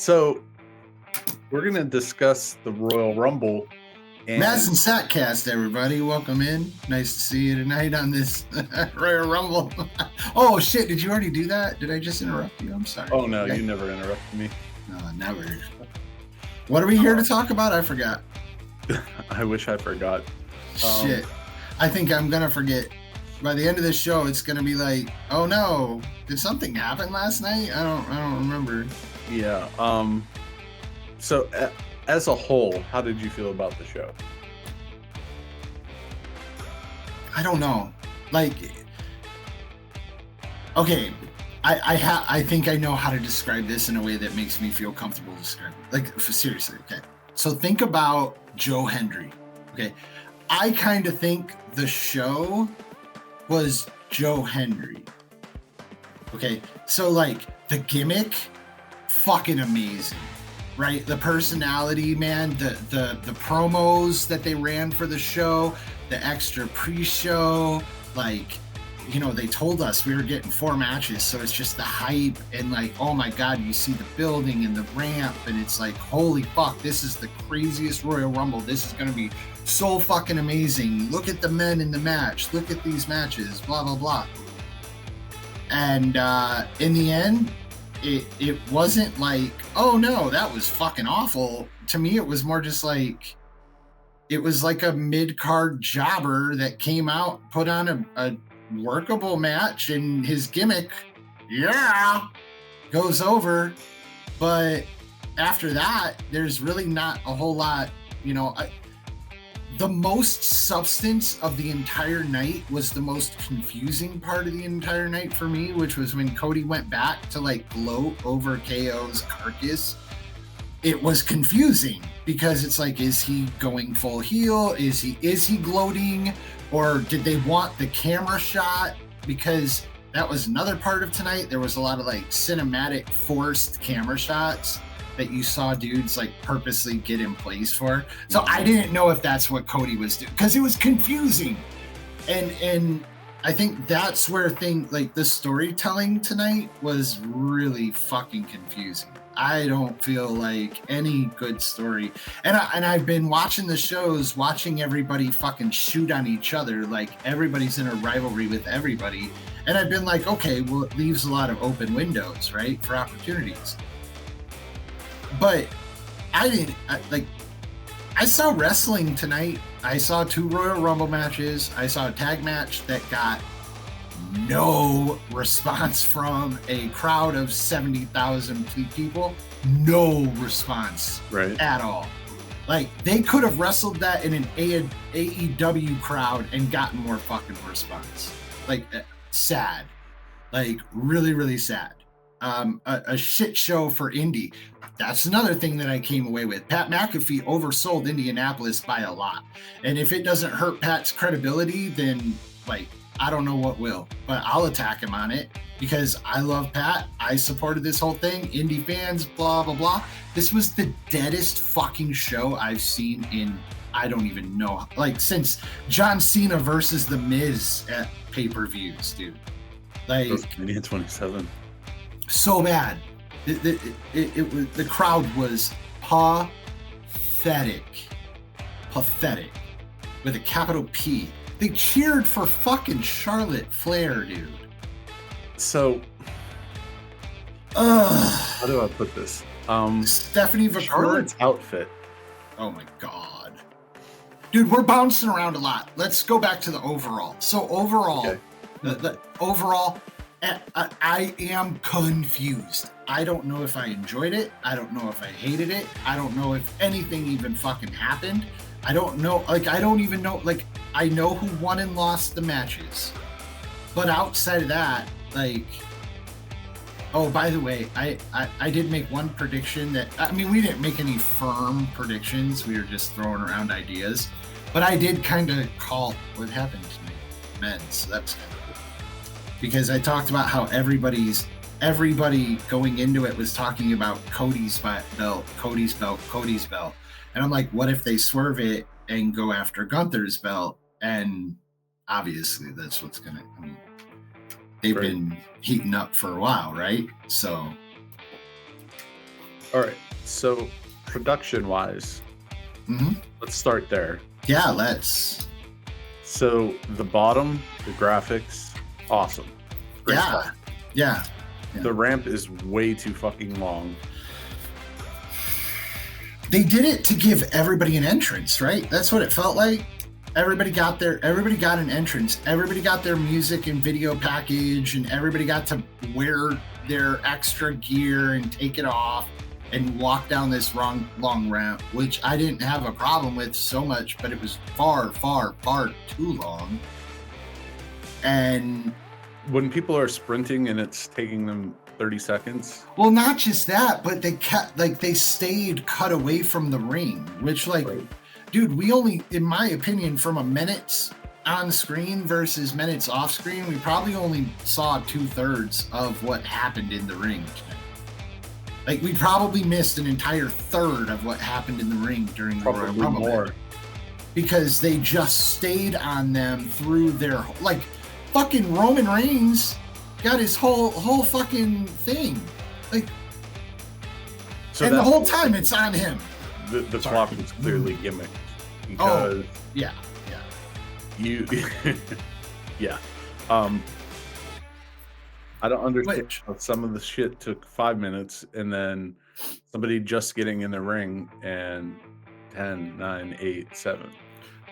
So we're going to discuss the Royal Rumble. Maz and SACK cast, everybody. Welcome in. Nice to see you tonight on this Royal Rumble. Oh, shit. Did you already do that? Did I just interrupt you? I'm sorry. Oh, no, you never interrupted me. No, never. What are we here to talk about? I forgot. I wish I forgot. Shit. I think I'm going to forget. By the end of this show, it's going to be like, oh, no. Did something happen last night? I don't remember. Yeah. So as a whole, how did you feel about the show? I don't know. Like, okay, I think I know how to describe this in a way that makes me feel comfortable describing. Like, seriously, okay. So think about Joe Hendry. Okay, I kind of think the show was Joe Hendry. Okay, so like the gimmick, fucking amazing. Right, the personality, man, the promos that they ran for the show, the extra pre-show, like, you know, they told us we were getting 4 matches, so it's just the hype and like, oh my god, you see the building and the ramp, and it's like, holy fuck, this is the craziest Royal Rumble. This is gonna be so fucking amazing. Look at the men in the match. Look at these matches. Blah blah blah. And in the end, it wasn't like, oh no, that was fucking awful. To me, it was more just like, it was like a mid-card jobber that came out, put on a workable match, and his gimmick, goes over. But after that, there's really not a whole lot, you know. The most substance of the entire night was the most confusing part of the entire night for me, which was when Cody went back to like gloat over KO's carcass. It was confusing because it's like, is he going full heel? Is he gloating? Or did they want the camera shot? Because that was another part of tonight. There was a lot of like cinematic forced camera shots that you saw dudes like purposely get in place for. So I didn't know if that's what Cody was doing, because it was confusing. And I think that's where like the storytelling tonight was really fucking confusing. I don't feel like any good story. And I've been watching the shows, watching everybody fucking shoot on each other, like everybody's in a rivalry with everybody. And I've been like, okay, well, it leaves a lot of open windows, right, for opportunities. But I saw wrestling tonight. I saw 2 Royal Rumble matches. I saw a tag match that got no response from a crowd of 70,000 people. No response at all. Like, they could have wrestled that in an AEW crowd and gotten more fucking response. Like, sad. Like, really, really sad. A shit show for Indy. That's another thing that I came away with. Pat McAfee oversold Indianapolis by a lot. And if it doesn't hurt Pat's credibility, then, like, I don't know what will. But I'll attack him on it because I love Pat. I supported this whole thing. Indy fans, blah, blah, blah. This was the deadest fucking show I've seen in, I don't even know, like, since John Cena versus The Miz at pay-per-views, dude. Like, WrestleMania 27. So bad. It was, the crowd was pathetic with a capital P. They cheered for fucking Charlotte Flair, dude. So how do I put this? Stephanie Vaquer. Charlotte's outfit. Oh my god, dude, we're bouncing around a lot. Let's go back to the overall. So overall, okay. the overall, I am confused. I don't know if I enjoyed it. I don't know if I hated it. I don't know if anything even fucking happened. I don't know. Like, I don't even know. Like, I know who won and lost the matches. But outside of that, like, oh, by the way, I did make one prediction that, I mean, we didn't make any firm predictions. We were just throwing around ideas. But I did kind of call what happened to men. So that's kind of cool. Because I talked about how everybody going into it was talking about Cody's belt. And I'm like, what if they swerve it and go after Gunther's belt? And obviously that's what's going to, I mean, they've been heating up for a while, right? So All right. So production wise, Hmm. let's start there. Yeah, let's. So the bottom, the graphics, awesome. Great Yeah, stuff. yeah. The ramp is way too fucking long. They did it to give everybody an entrance, right? That's what it felt like. Everybody got an entrance. Everybody got their music and video package, and everybody got to wear their extra gear and take it off and walk down this long ramp, which I didn't have a problem with so much, but it was far, far, far too long. And When people are sprinting and it's taking them 30 seconds. well, not just that, but they stayed cut away from the ring, which right. Dude, we only, in my opinion, from a minutes on screen versus minutes off screen, we probably only saw 2/3 of what happened in the ring. Like, we probably missed an entire third of what happened in the ring during the Royal Rumble more, because they just stayed on them through their, like, fucking Roman Reigns got his whole fucking thing, like, so and the whole time it's on him. The clock is clearly gimmicked because yeah. You yeah. I don't understand how some of the shit took 5 minutes and then somebody just getting in the ring and 10, 9, 8, 7.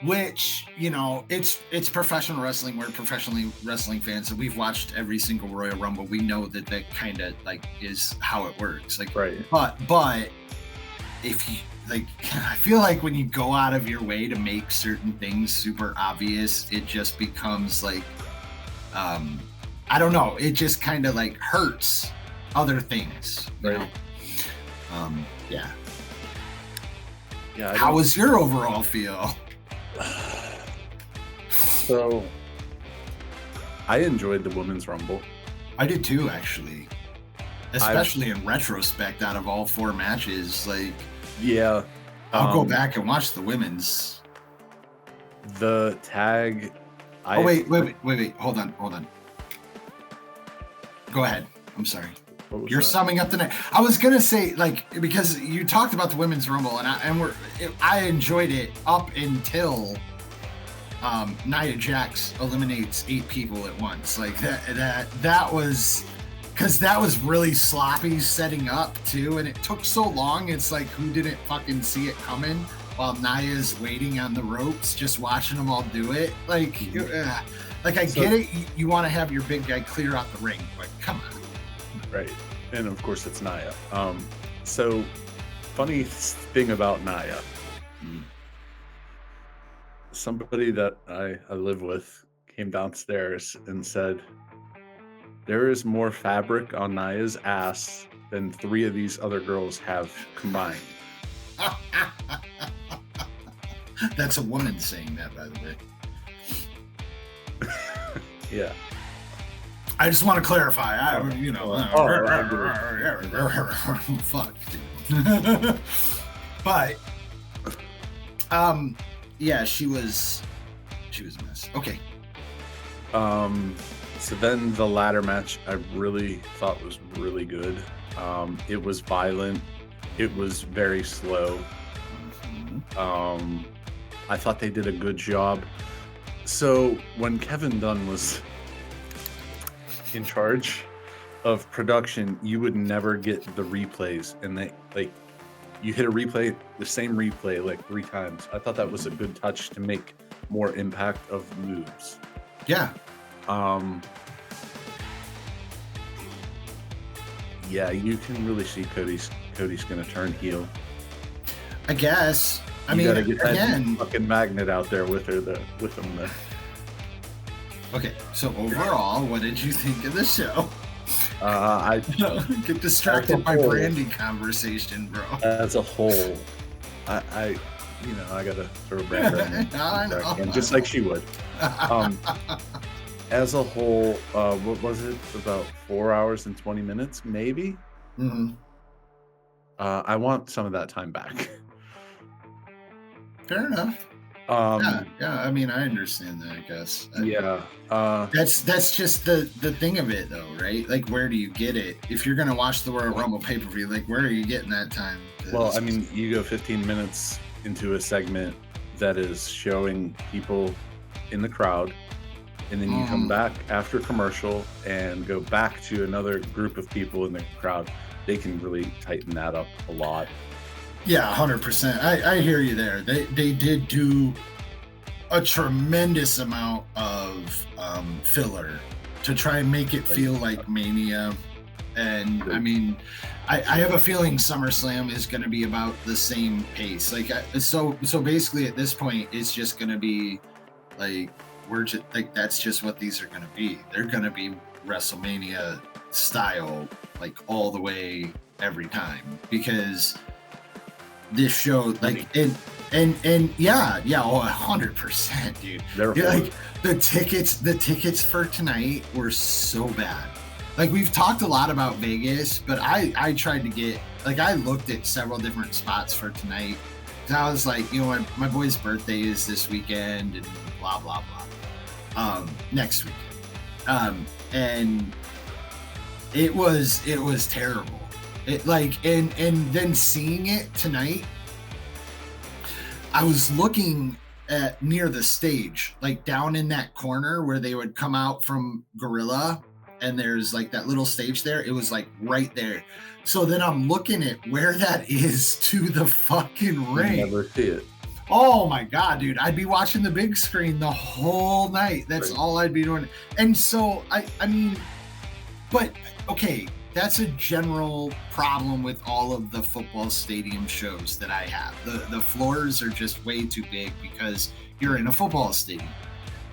Which, you know, it's professional wrestling. We're professionally wrestling fans, so we've watched every single Royal Rumble. We know that kind of like is how it works. Like, right. But if you like, I feel like when you go out of your way to make certain things super obvious, it just becomes like, I don't know. It just kind of like hurts other things. You know? Yeah. Yeah. How was your overall feel? So, I enjoyed the Women's Rumble. I did too, actually. Especially in retrospect, out of all 4 matches, like. Yeah. I'll go back and watch the women's. The tag. Wait. Hold on. Go ahead. I'm sorry. You're summing up the night. I was gonna say, like, because you talked about the Women's Rumble, and I enjoyed it up until Nia Jax eliminates 8 people at once. Like that was, because that was really sloppy setting up too, and it took so long. It's like, who didn't fucking see it coming while Nia's waiting on the ropes, just watching them all do it? Like, I get it. You want to have your big guy clear out the ring, but come on. Right. And of course it's Nia. So funny thing about Nia. Somebody that I live with came downstairs and said, there is more fabric on Nia's ass than 3 of these other girls have combined. That's a woman saying that, by the way. Yeah. I just want to clarify. Fuck, dude. But, yeah, she was a mess. Okay. So then the ladder match I really thought was really good. It was violent. It was very slow. I thought they did a good job. So when Kevin Dunn was in charge of production, you would never get the replays, and you hit a replay, the same replay like 3 times. I thought that was a good touch to make more impact of moves. Yeah. Yeah, you can really see Cody's gonna turn heel. I guess. I mean, gotta get that again, fucking magnet out there with him. Okay, so overall, what did you think of the show? I get distracted by brandy conversation, bro. As a whole, I gotta throw Brandy in, just like she would. As a whole, what was it? About 4 hours and 20 minutes, maybe. Mm-hmm. I want some of that time back. Fair enough. Um, yeah. I mean, I understand that. I guess. yeah. That's just the thing of it, though, right? Like, where do you get it? If you're gonna watch the Royal Rumble pay per view, like, where are you getting that time? Well, 'Cause- I mean, you go 15 minutes into a segment that is showing people in the crowd, and then you come back after commercial and go back to another group of people in the crowd. They can really tighten that up a lot. Yeah, 100%. I hear you there. They did do a tremendous amount of filler to try and make it feel like Mania. And I mean, I have a feeling SummerSlam is going to be about the same pace. Like, so basically at this point, it's just going to be like, we're just like, that's just what these are going to be. They're going to be WrestleMania style, like all the way every time, because this show, like, and yeah, 100%, dude. Like, the tickets for tonight were so bad. Like, we've talked a lot about Vegas, but I tried to get, like, I looked at several different spots for tonight. And I was like, you know what, my boy's birthday is this weekend and blah blah blah. Next weekend. And it was terrible. It, like, and then seeing it tonight, I was looking at near the stage, like down in that corner where they would come out from Gorilla, and there's like that little stage there. It was like right there. So then I'm looking at where that is to the fucking ring. You never see it. Oh my God, dude. I'd be watching the big screen the whole night. That's all I'd be doing. And so, I mean, but okay, that's a general problem with all of the football stadium shows that I have. The floors are just way too big because you're in a football stadium.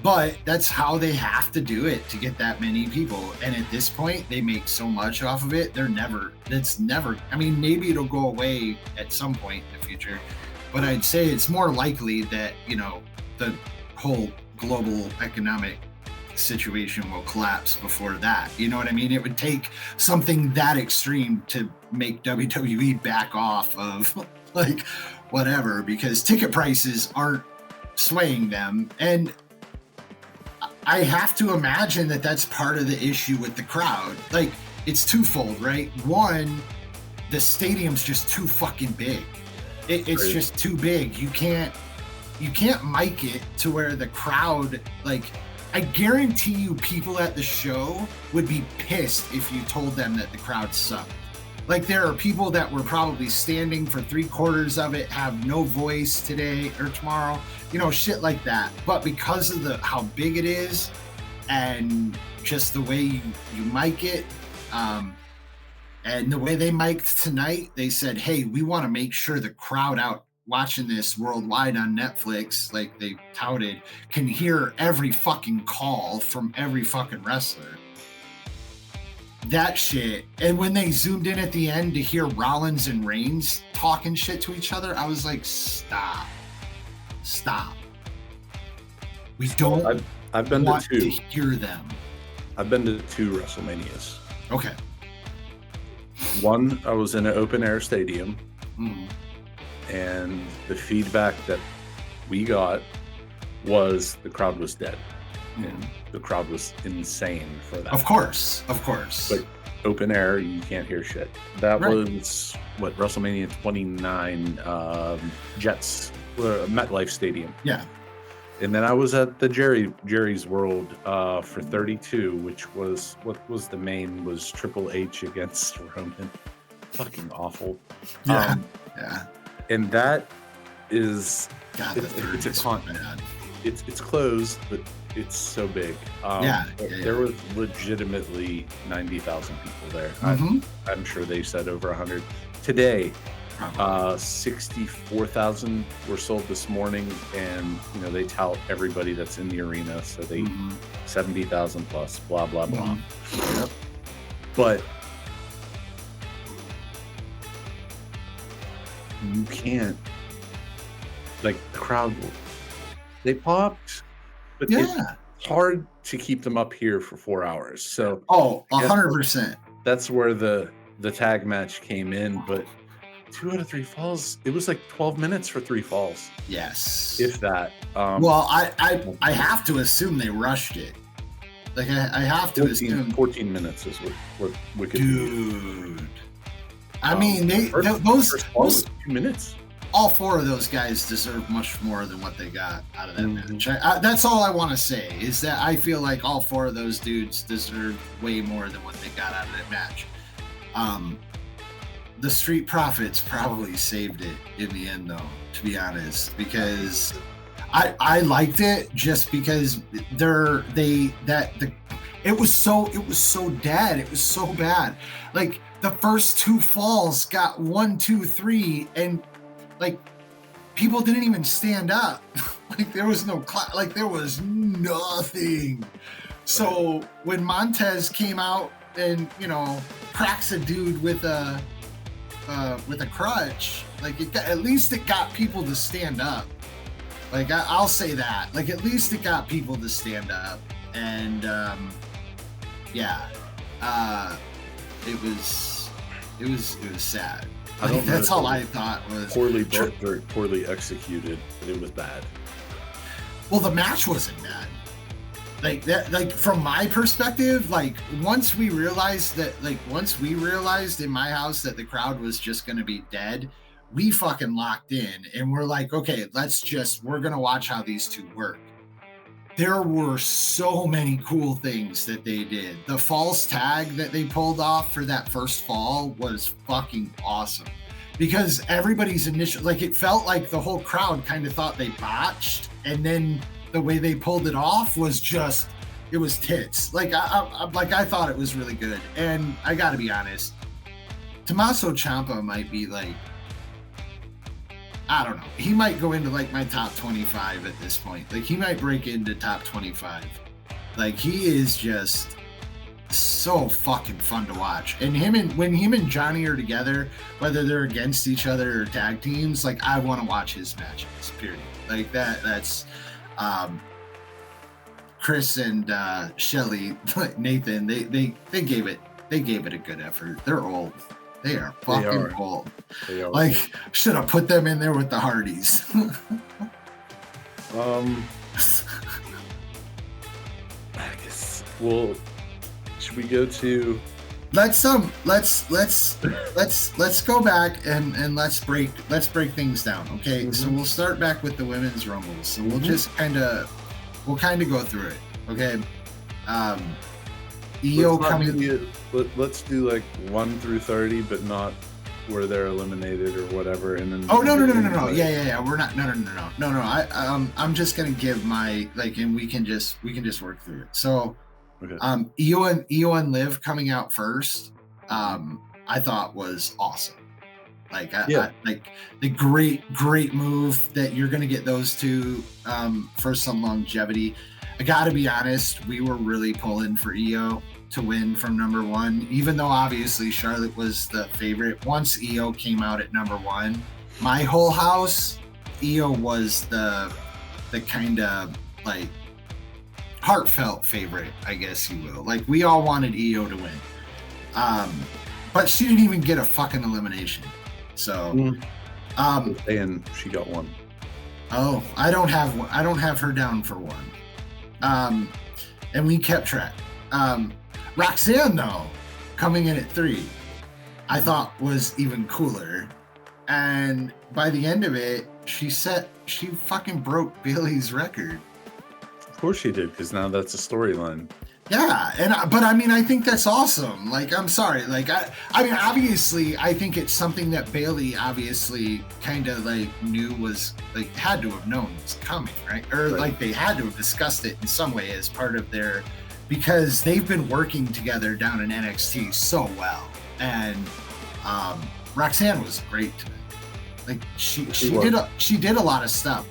But that's how they have to do it to get that many people. And at this point, they make so much off of it. It's never, I mean, maybe it'll go away at some point in the future, but I'd say it's more likely that, you know, the whole global economic situation will collapse before that. You know what I mean? It would take something that extreme to make WWE back off of like whatever, because ticket prices aren't swaying them. And I have to imagine that that's part of the issue with the crowd. Like, it's twofold, right? One, the stadium's just too fucking big. It's just too big. You can't mic it to where the crowd, like, I guarantee you people at the show would be pissed if you told them that the crowd sucked. Like, there are people that were probably standing for 3/4 of it, have no voice today or tomorrow, you know, shit like that. But because of how big it is and just the way you mic it, and the way they mic'd tonight, they said, hey, we want to make sure the crowd out watching this worldwide on Netflix, like they touted, can hear every fucking call from every fucking wrestler. That shit. And when they zoomed in at the end to hear Rollins and Reigns talking shit to each other, I was like, stop. We don't I've been want to 2. to hear them. I've been to 2 WrestleManias. Okay. One, I was in an open air stadium, Mm. and the feedback that we got was the crowd was dead. And the crowd was insane for that. Of course. But open air, you can't hear shit. That was what, WrestleMania 29, Jets, MetLife Stadium. Yeah. And then I was at the Jerry's World for 32, which was, what was the main, was Triple H against Roman. Fucking awful. Yeah. And that is, God, the third it's a is con. bad. It's closed, but it's so big. There was legitimately 90,000 people there. Mm-hmm. I'm sure they said over 100. Today, 64,000 were sold this morning, and you know they tout everybody that's in the arena, so they 70,000 plus, blah blah blah. Yep. But you can't, like, the crowd, they popped, but it's hard to keep them up here for 4 hours. So 100%. That's where the tag match came in. But 2 out of 3 falls. It was like 12 minutes for 3 falls, Yes. if that. Well, I have to assume they rushed it. Like I have to 14, assume 14 minutes is what Wicked. Dude. I mean, those first fall was 2 minutes. all 4 of those guys deserve much more than what they got out of that Mhm. match. That's all I want to say is that I feel like all 4 of those dudes deserve way more than what they got out of that match. The Street Profits probably saved it in the end, though, to be honest, because I liked it just because it was so dead. It was so bad. Like the first 2 falls got 1, 2, 3, and like people didn't even stand up. Like there was no like there was nothing. So when Montez came out and cracks a dude with a crutch, like at least it got people to stand up. Like I'll say that. Like at least it got people to stand up, and it was sad. Like, that's all I thought was poorly booked or poorly executed, but it was bad. Well, the match wasn't bad. Like that, like from my perspective, like once we realized in my house that the crowd was just going to be dead, we fucking locked in and we're like, okay, we're going to watch how these two work. There were so many cool things that they did. The false tag that they pulled off for that first fall was fucking awesome, because everybody's initial, like it felt like the whole crowd kind of thought they botched, and then the way they pulled it off was just, it was tits. Like I thought it was really good. And I gotta be honest, Tommaso Ciampa might be like, I don't know, he might go into like my top 25 at this point. Like he might break into top 25. Like he is just so fucking fun to watch. And when him and Johnny are together, whether they're against each other or tag teams, like I want to watch his matches, period. Like that's Chris and Shelly, Nathan, they gave it a good effort. They're old. They are fucking old. They are. Like, should have put them in there with the Hardys. I guess. Well, should we go to? Let's go back and let's break things down. Okay, Mm-hmm. so we'll start back with the women's rumbles. So we'll just kind of go through it. Okay. EO coming. Let's do like 1 through 30, but not where they're eliminated or whatever. And then. Oh no! Yeah. We're not. No. I'm just gonna give my and we can just work through it. So, okay. EO and Liv coming out first, I thought was awesome. Like, I like the great move that you're gonna get those two for some longevity. I gotta be honest, we were really pulling for EO to win from number 1, even though obviously Charlotte was the favorite. Once EO came out at number 1, my whole house, EO was the kind of like heartfelt favorite, I guess you will. Like we all wanted EO to win, but she didn't even get a fucking elimination. So, and she got 1. Oh, I don't have her down for 1. And we kept track. Roxanne, though, coming in at 3, I thought was even cooler. And by the end of it, she fucking broke Bailey's record. Of course she did, because now that's a storyline. Yeah, but I mean, I think that's awesome. Like, I'm sorry. Like, I mean, obviously, I think it's something that Bailey obviously kind of like knew was like had to have known was coming, right? Or like they had to have discussed it in some way as part of their, because they've been working together down in NXT so well, and Roxanne was great tonight. Like she did a lot of stuff.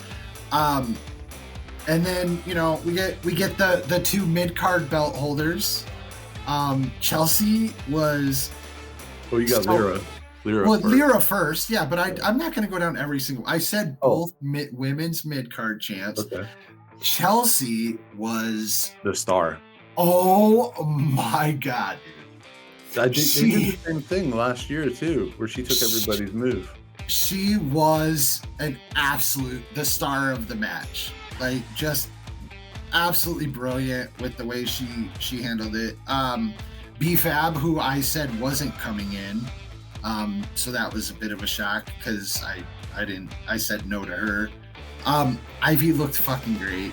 And then we get the 2 mid-card belt holders. Chelsea was. Well, you got Lyra. Lyra first, yeah, but I'm not going to go down every single. I said both women's mid-card champs. Okay. Chelsea was the star. Oh my god, dude! They did the same thing last year too, where she took everybody's move. She was the star of the match. Like, just absolutely brilliant with the way she handled it. BFAB, who I said wasn't coming in, so that was a bit of a shock because I said no to her. Ivy looked fucking great.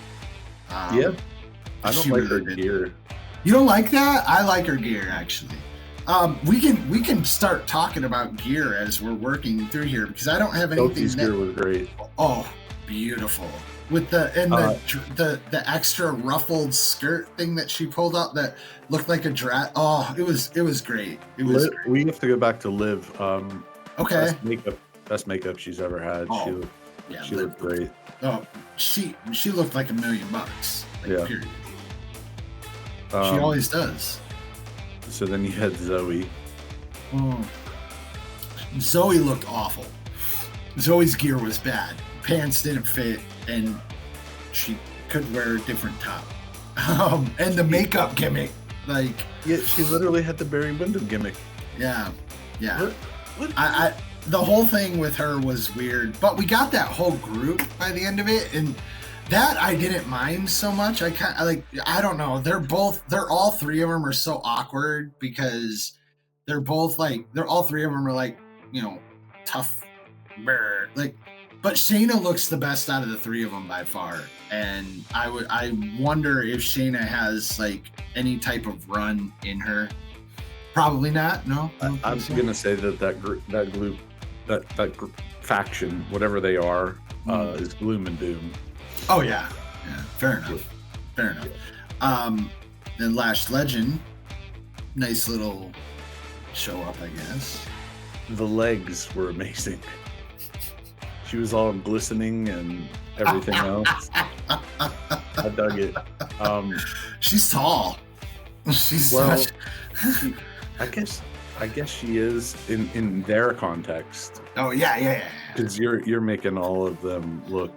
Yeah, I don't like her gear. You don't like that? I like her gear actually. We can start talking about gear as we're working through here because I don't have anything. Sophie's gear was great. Oh, beautiful. With the extra ruffled skirt thing that she pulled out that looked like a dress. Oh, it was great. It was. Great. We have to go back to Liv. Okay. Best makeup she's ever had. Oh, she looked great. Oh, she looked like $1 million. Like, yeah. Period. She always does. So then you had Zoe. Zoe looked awful. Zoe's gear was bad. Pants didn't fit, and she could wear a different top. And the makeup gimmick, like, yeah, she literally had the Barry Windham gimmick. Yeah. What? I the whole thing with her was weird, but we got that whole group by the end of it, and that I didn't mind so much. I don't know. They're all three of them are so awkward because they're all three of them are like, you know, tough, like. But Shayna looks the best out of the three of them by far, and I wonder if Shayna has like any type of run in her. Probably not. No. I'm gonna say that group, that faction, whatever they are, is gloom and doom. Oh yeah. Fair enough. Then Lash Legend, nice little show up, I guess. The legs were amazing. She was all glistening and everything else. I dug it. She's tall. I guess she is in their context. Oh yeah. Because you're making all of them look.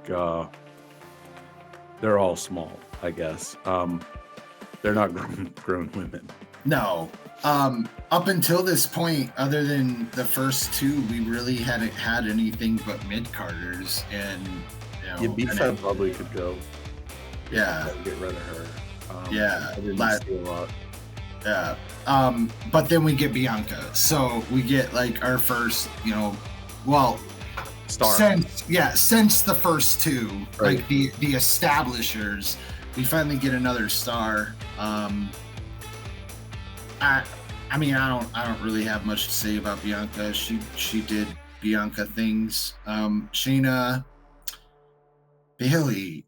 They're all small, I guess. They're not grown women. No. Up until this point, other than the first two, we really hadn't had anything but mid-carders, and B-Fab probably could go. Yeah. Get rid of her. Yeah. I didn't see a lot. Yeah. But then we get Bianca, so we get like our first, star. Since the first two, right. Like the establishers, we finally get another star. I don't really have much to say about Bianca. She did Bianca things. Shayna, Bailey.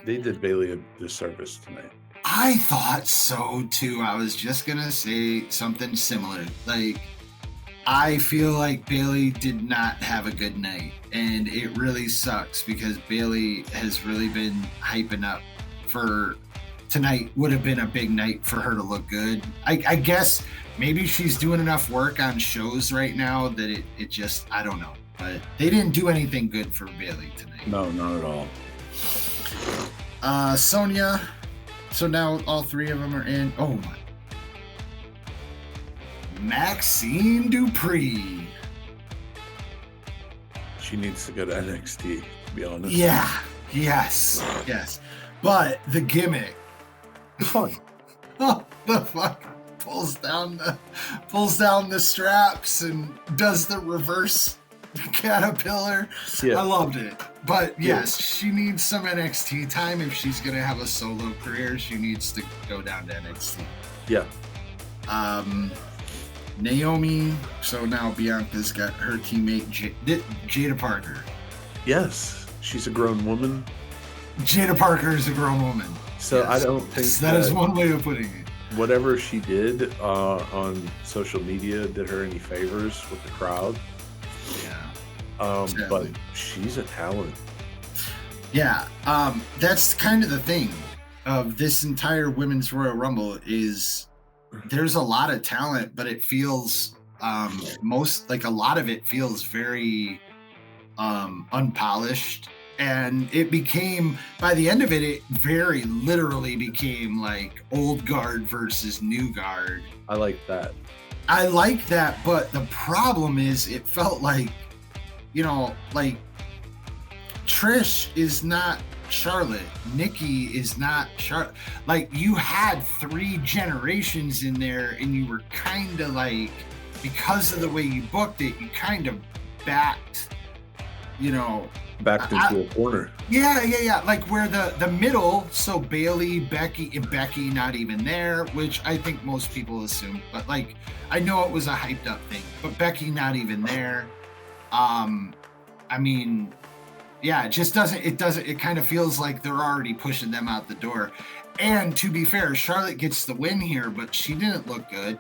They did Bailey a disservice tonight. I thought so too. I was just gonna say something similar. Like, I feel like Bailey did not have a good night, and it really sucks because Bailey has really been hyping up for tonight. Would have been a big night for her to look good. I guess maybe she's doing enough work on shows right now that it just, I don't know. But they didn't do anything good for Bailey tonight. No, not at all. Sonya. So now all three of them are in. Oh my. Maxine Dupree. She needs to go to NXT, to be honest. Yeah. Yes. But the gimmick. Fun. Oh, the fuck pulls down the straps and does the reverse caterpillar. Yeah. I loved it. But yes, she needs some NXT time. If she's gonna have a solo career, she needs to go down to NXT. Yeah. Naomi. So now Bianca's got her teammate Jada Parker. Yes, she's a grown woman. Jada Parker is a grown woman. So yes. I don't think that is one way of putting it. Whatever she did on social media did her any favors with the crowd. Yeah. Exactly. But she's a talent. Yeah. That's kind of the thing of this entire Women's Royal Rumble is there's a lot of talent, but it feels a lot of it feels very unpolished And it became, by the end of it, it very literally became like old guard versus new guard. I like that. I like that, but the problem is it felt like, like Trish is not Charlotte. Nikki is not Charlotte. Like, you had 3 generations in there, and you were kind of like, because of the way you booked it, you kind of backed into a corner. Yeah. Like where the middle, so Bailey, Becky not even there, which I think most people assume, but like I know it was a hyped up thing, but Becky not even there. I mean, yeah, it kind of feels like they're already pushing them out the door. And to be fair, Charlotte gets the win here, but she didn't look good.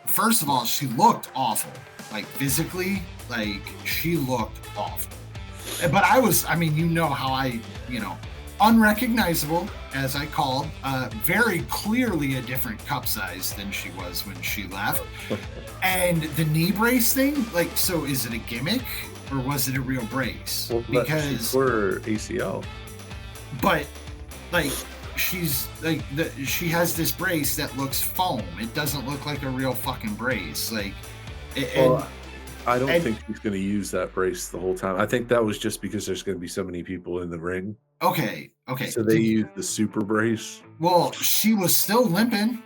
First of all, she looked awful. Like physically, like she looked awful. But how I, unrecognizable, as I called, very clearly a different cup size than she was when she left. And the knee brace thing, like, so is it a gimmick or was it a real brace? Well, because for ACL. But like she's like she has this brace that looks foam. It doesn't look like a real fucking brace. Like, I don't think she's going to use that brace the whole time. I think that was just because there's going to be so many people in the ring. Okay. So they used the super brace. Well, she was still limping.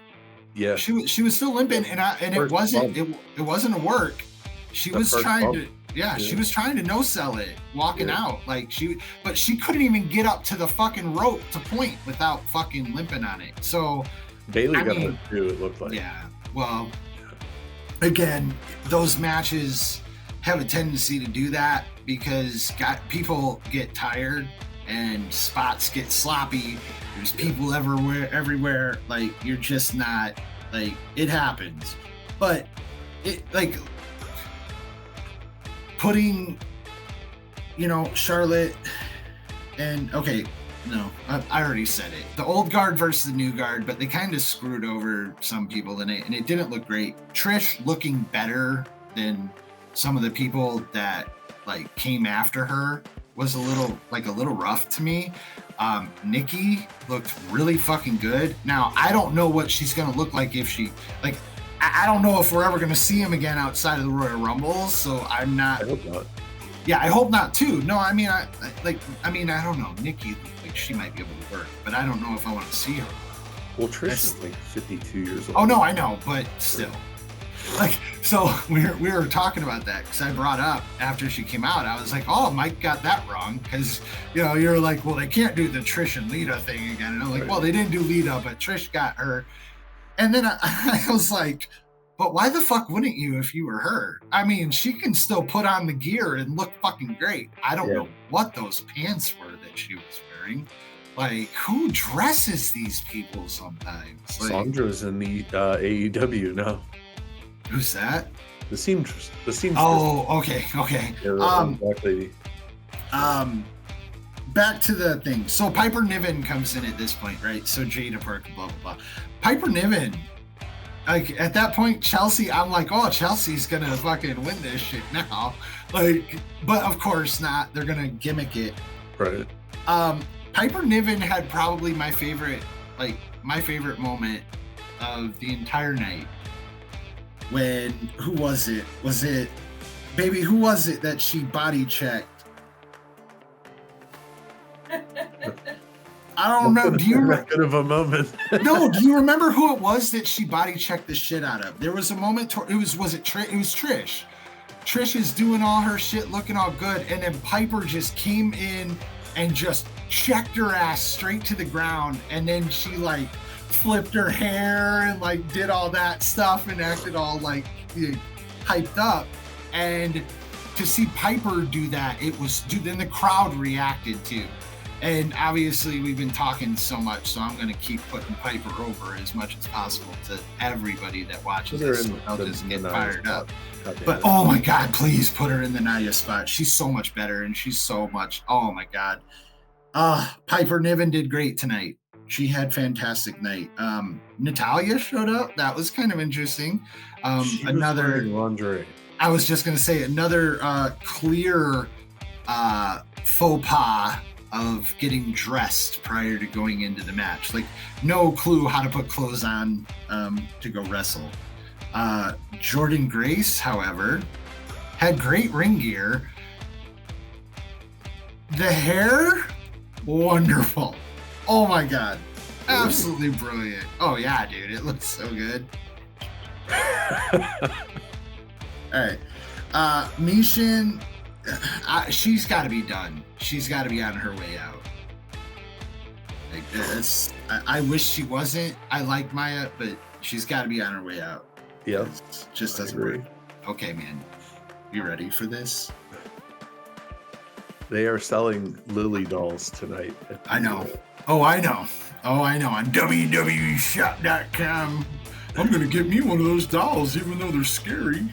Yeah. She was still limping, and it wasn't a work. She was trying to. Yeah, she was trying to no sell it, walking out like but she couldn't even get up to the fucking rope to point without fucking limping on it. So Bailey got hurt too. It looked like. Yeah. Well, again, those matches have a tendency to do that because people get tired and spots get sloppy. There's people everywhere. Like, you're just not, like, it happens. But it, like, putting, Charlotte and, I already said it. The old guard versus the new guard, but they kind of screwed over some people in it, and it didn't look great. Trish looking better than some of the people that, like, came after her was a little rough to me. Nikki looked really fucking good. Now, I don't know what she's going to look like if she, like, I don't know if we're ever going to see him again outside of the Royal Rumble, so I'm not. I hope not. Yeah, I hope not too. No, I don't know. Nikki, like, she might be able to work, but I don't know if I want to see her. Well, Trish is like 52 years old. Oh no, I know, but still. Like, so we were talking about that because I brought up after she came out, I was like, oh, Mike got that wrong because, you're like, well, they can't do the Trish and Lita thing again. And I'm like, well, they didn't do Lita, but Trish got her. And then I was like, but why the fuck wouldn't you if you were her? I mean, she can still put on the gear and look fucking great. I don't know what those pants were that she was wearing. Like, who dresses these people sometimes? Like, Sandra's in the AEW now. Who's that? The seamstress. Oh, okay. Yeah, black lady. Back to the thing. So Piper Niven comes in at this point, right? So Jada Parker, blah blah blah. Piper Niven, like, at that point, Chelsea, I'm like, oh, Chelsea's gonna fucking win this shit now. Like, but of course not. They're gonna gimmick it. Right. Piper Niven had probably my favorite moment of the entire night. When, who was it? Who was it that she body checked? I don't remember. Do you remember? Good of a moment. No, do you remember who it was that she body checked the shit out of? There was a moment. It was Trish. Trish is doing all her shit, looking all good, and then Piper just came in and just checked her ass straight to the ground, and then she, like, flipped her hair and, like, did all that stuff and acted all, like, hyped up. And to see Piper do that, then the crowd reacted too. And obviously we've been talking so much, so I'm going to keep putting Piper over as much as possible to everybody that watches this, so they'll just get fired up. But oh my God, please put her in the Nia spot. She's so much better, and she's so much, oh my God. Piper Niven did great tonight. She had fantastic night. Natalia showed up. That was kind of interesting. Another lingerie. I was just going to say another clear faux pas of getting dressed prior to going into the match. Like, no clue how to put clothes on to go wrestle. Jordan Grace, however, had great ring gear. The hair, wonderful. Oh my God. Absolutely brilliant. Oh yeah, dude. It looks so good. All right. Mishin, she's got to be done. She's got to be on her way out. Like this, I wish she wasn't. I like Maya, but she's got to be on her way out. Yeah. It just doesn't work. Okay, man. You ready for this? They are selling Lily dolls tonight. I know. Oh, I know. On WWEshop.com. I'm going to get me one of those dolls, even though they're scary.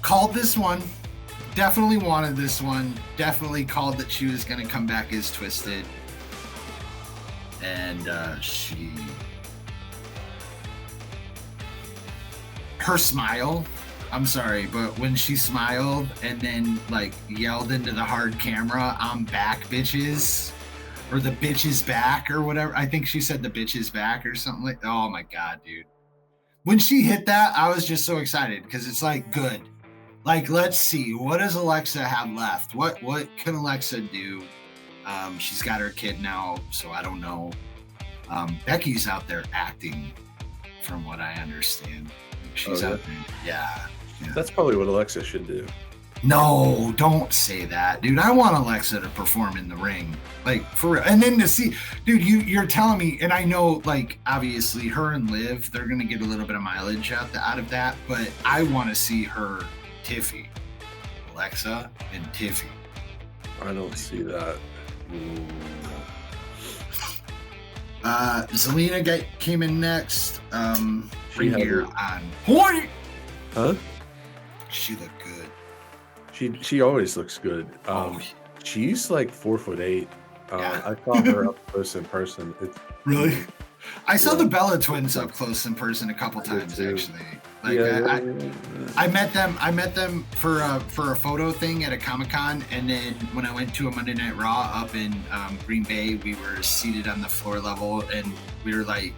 Called this one. Definitely wanted this one. Definitely called that she was going to come back as Twisted. And her smile, I'm sorry, but when she smiled and then like yelled into the hard camera, "I'm back, bitches," or "the bitch is back," or whatever. I think she said "the bitch is back" or something like that. Oh my God, dude. When she hit that, I was just so excited because it's like, good. Like, let's see, what does Alexa have left? What can Alexa do? She's got her kid now, so I don't know. Becky's out there acting, from what I understand. She's out there. Yeah. That's probably what Alexa should do. No, don't say that, dude. I want Alexa to perform in the ring, like for real. And then to see, dude, you're telling me, and I know, like, obviously, her and Liv, they're gonna get a little bit of mileage out of that, but I want to see her, Tiffy, Alexa, and Tiffy. I don't see that. Zelina came in next. She had here her on point. Huh? She looked good. She always looks good. She's like 4'8". I saw her up close in person. Really? I saw the Bella twins up close in person a couple times actually. Like I met them for a photo thing at a Comic-Con, and then when I went to a Monday Night Raw up in Green Bay, we were seated on the floor level, and we were like,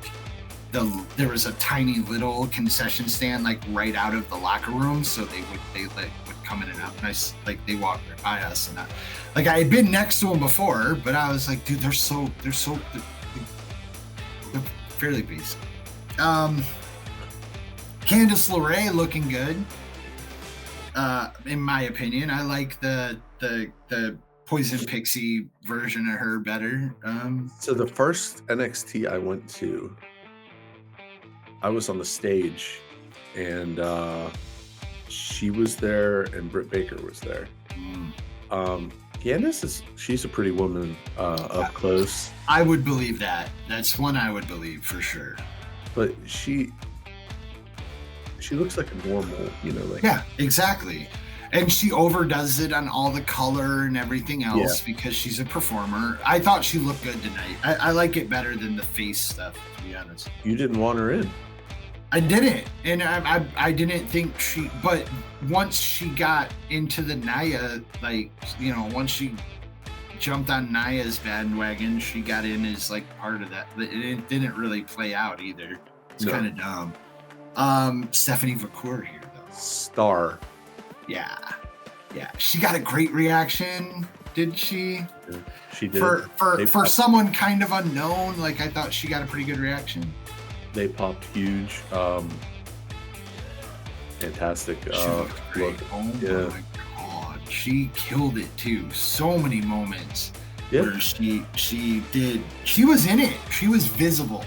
there was a tiny little concession stand like right out of the locker room, so they would come in and out. And they walked right by us, and I had been next to them before, but I was like, dude, they're fairly decent. Candice LeRae looking good. In my opinion, I like the Poison Pixie version of her better. So the first NXT I went to, I was on the stage, and she was there, and Britt Baker was there. Candice she's a pretty woman up close. I would believe that. That's one I would believe for sure. But she looks like a normal, Yeah, exactly. And she overdoes it on all the color and everything else because she's a performer. I thought she looked good tonight. I like it better than the face stuff, to be honest. You didn't want her in. I didn't, and I didn't think but once she got into the Nia, once she jumped on Nia's bandwagon, she got in as like part of that. It didn't really play out either. It's kind of dumb. Stephanie Vacour here though. Star. Yeah. She got a great reaction, didn't she? Yeah, she did. For someone kind of unknown, like I thought she got a pretty good reaction. They popped huge. Fantastic. She looked great. My God, she killed it too. So many moments where she was in it. She was visible.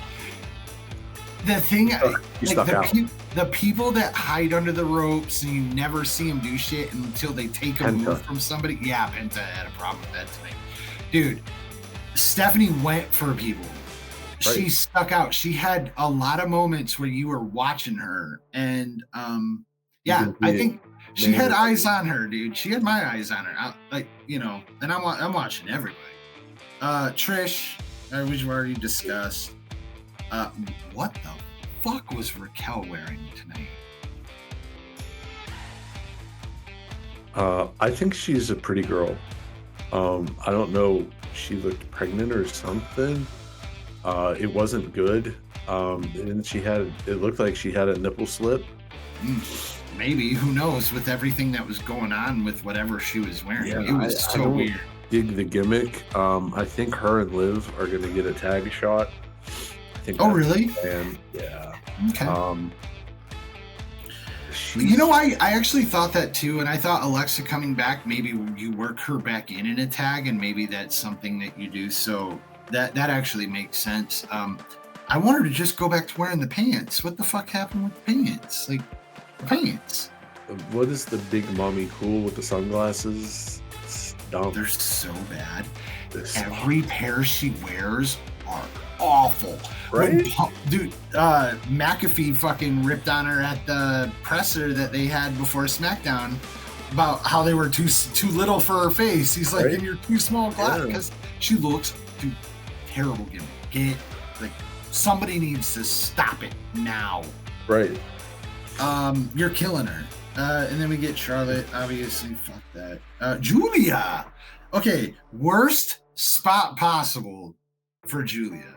The thing, the people that hide under the ropes and you never see them do shit until they take a move from somebody. Yeah, Penta had a problem with that tonight, dude. Stephanie went for people. Right. She stuck out. She had a lot of moments where you were watching her, and I think she had eyes on her, dude. She had my eyes on her. And I'm watching everybody. Trish, which we already discussed. What the fuck was Raquel wearing tonight? I think she's a pretty girl. I don't know. She looked pregnant or something. It wasn't good. And it looked like she had a nipple slip. Maybe, who knows, with everything that was going on with whatever she was wearing. Yeah, It was I so don't weird. dig the gimmick. I think her and Liv are gonna get a tag shot. I think Oh, that's really? the plan. Yeah. Okay. She's I actually thought that too, and I thought Alexa coming back, maybe you work her back in a tag, and maybe that's something that you do. So that actually makes sense. I want her to just go back to wearing the pants. What the fuck happened with the pants? Like, the pants. what is the big mommy cool with the sunglasses? It's dumb. They're so bad. This- Every pair she wears are awful. Right? Dude, McAfee fucking ripped on her at the presser that they had before SmackDown about how they were too little for her face. He's like, Right? and you're too small glass, Yeah. because she looks, dude, terrible gimmick. Somebody needs to stop it now. Right. You're killing her. And then we get Charlotte. Obviously, fuck that. Julia. Okay, worst spot possible for Julia.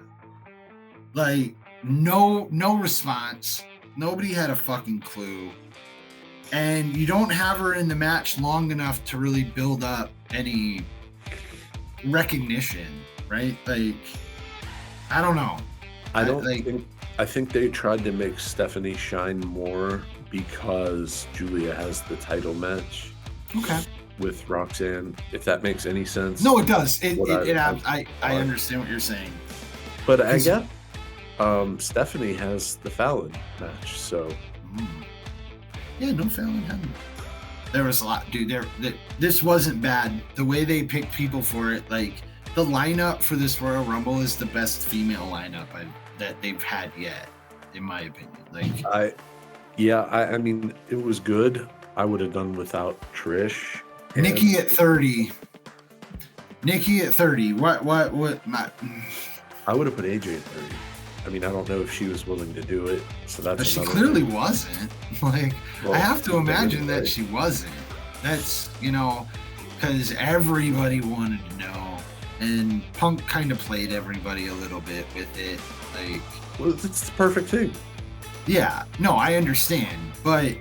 Like, no response. Nobody had a fucking clue. And you don't have her in the match long enough to really build up any recognition, right? Like, I don't know. I think they tried to make Stephanie shine more because Julia has the title match Okay. with Roxanne, if that makes any sense. No, it does. I I understand what you're saying. But I guess Stephanie has the Fallon match, so Yeah, no Fallon had it. There was a lot, dude. This wasn't bad. The way they picked people for it, like the lineup for this Royal Rumble is the best female lineup that they've had yet, in my opinion. Like, I mean, it was good. I would have done without Trish. Nikki at 30. What? I would have put AJ at 30. I mean, I don't know if she was willing to do it, so that's. But she another clearly thing. wasn't. Like, Well, I have to imagine right. that she wasn't. That's, because everybody wanted to know, and Punk kind of played everybody a little bit with it. Like, Well, it's the perfect thing. yeah, no, I understand, but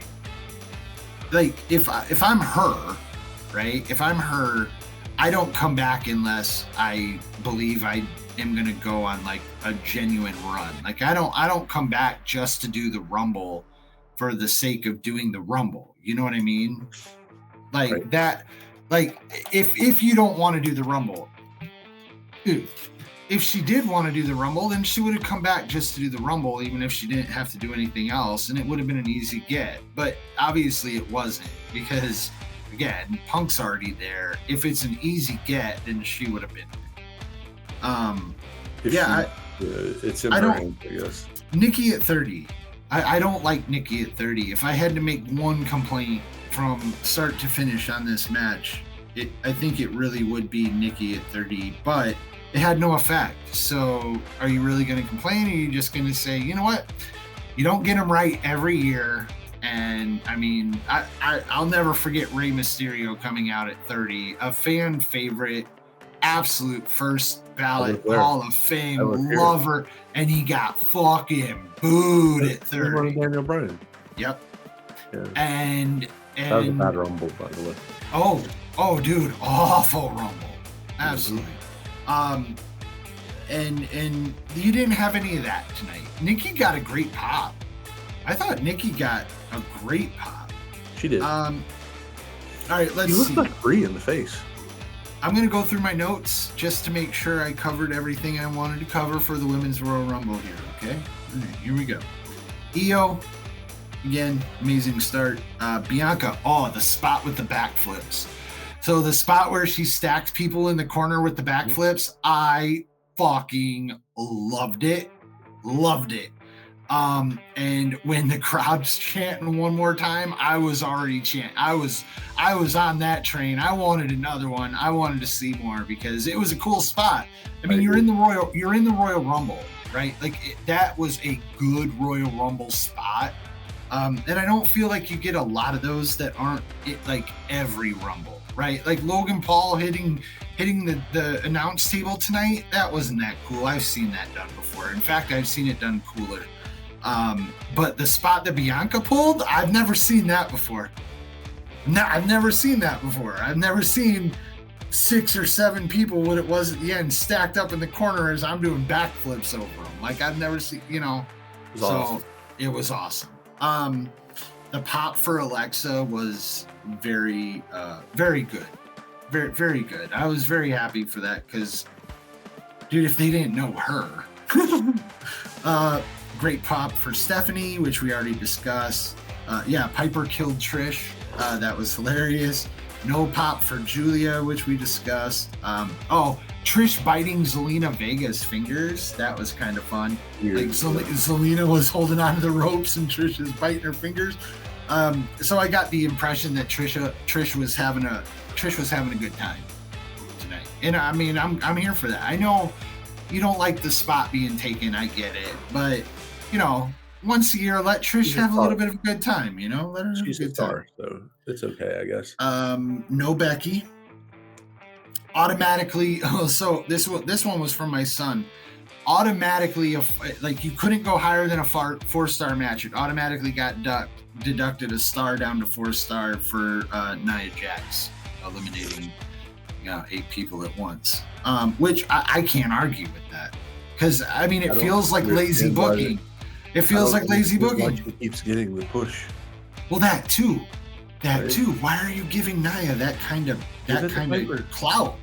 like, if I'm her, right? If I'm her, I don't come back unless I believe I am gonna go on like a genuine run. Like, I don't come back just to do the Rumble for the sake of doing the Rumble. You know what I mean? Like Right. that. Like, if you don't want to do the Rumble, dude. If she did want to do the Rumble, then she would have come back just to do the Rumble, even if she didn't have to do anything else, and it would have been an easy get. But obviously it wasn't, because, again, Punk's already there. If it's an easy get, then she would have been there. It's in I her don't- hands, I guess. Nikki at 30. I don't like Nikki at 30. If I had to make one complaint from start to finish on this match, I think it really would be Nikki at 30, but it had no effect. So are you really going to complain, or are you just going to say, you know what? You don't get them right every year. And I mean, I'll never forget Rey Mysterio coming out at 30, a fan favorite, absolute first ballot Hall of Fame lover, and he got fucking booed at 30. Daniel Bryan. Yep. Yeah. And That was a bad Rumble, by the way. oh, dude, awful Rumble, absolutely. And you didn't have any of that tonight. Nikki got a great pop. I thought Nikki got a great pop. She did. All right, let's He see. looked like Brie in the face. I'm going to go through my notes just to make sure I covered everything I wanted to cover for the Women's Royal Rumble here, okay? All right, here we go. Io, again, amazing start. Bianca, the spot with the backflips. So the spot where she stacks people in the corner with the backflips, I fucking loved it. Loved it. And when the crowd's chanting one more time, I was already chanting. I was on that train. I wanted another one. I wanted to see more because it was a cool spot. I mean, you're in the Royal Rumble, right? Like, that was a good Royal Rumble spot. And I don't feel like you get a lot of those that aren't like every Rumble, right? Like Logan Paul hitting the announce table tonight. That wasn't that cool. I've seen that done before. In fact, I've seen it done cooler. But the spot that Bianca pulled, I've never seen that before. No, I've never seen that before. I've never seen 6 or 7 people, what it was at the end, stacked up in the corner as I'm doing backflips over them. Like I've never seen, you know. It was awesome. It was awesome. The pop for Alexa was very good. Very, very good. I was very happy for that because, dude, if they didn't know her. Great pop for Stephanie, which we already discussed. Piper killed Trish. That was hilarious. No pop for Julia, which we discussed. Trish biting Zelina Vega's fingers. That was kind of fun. Like Zelina was holding onto the ropes and Trish is biting her fingers. So I got the impression that Trish was having a good time tonight. And I mean, I'm here for that. I know you don't like the spot being taken. I get it, but you know, once a year, let Trish have a little bit of a good time. You know, let her have a good time. So it's okay, I guess. No Becky. Automatically. Oh, so this one was from my son. Automatically, like you couldn't go higher than a 4-star match. It automatically got deducted a star down to 4-star for Nia Jax eliminating 8 people at once. Which I can't argue with that because I mean it feels like lazy booking. It feels like lazy booking. She keeps getting the push. Well, that too. Why are you giving Nia that kind of clout?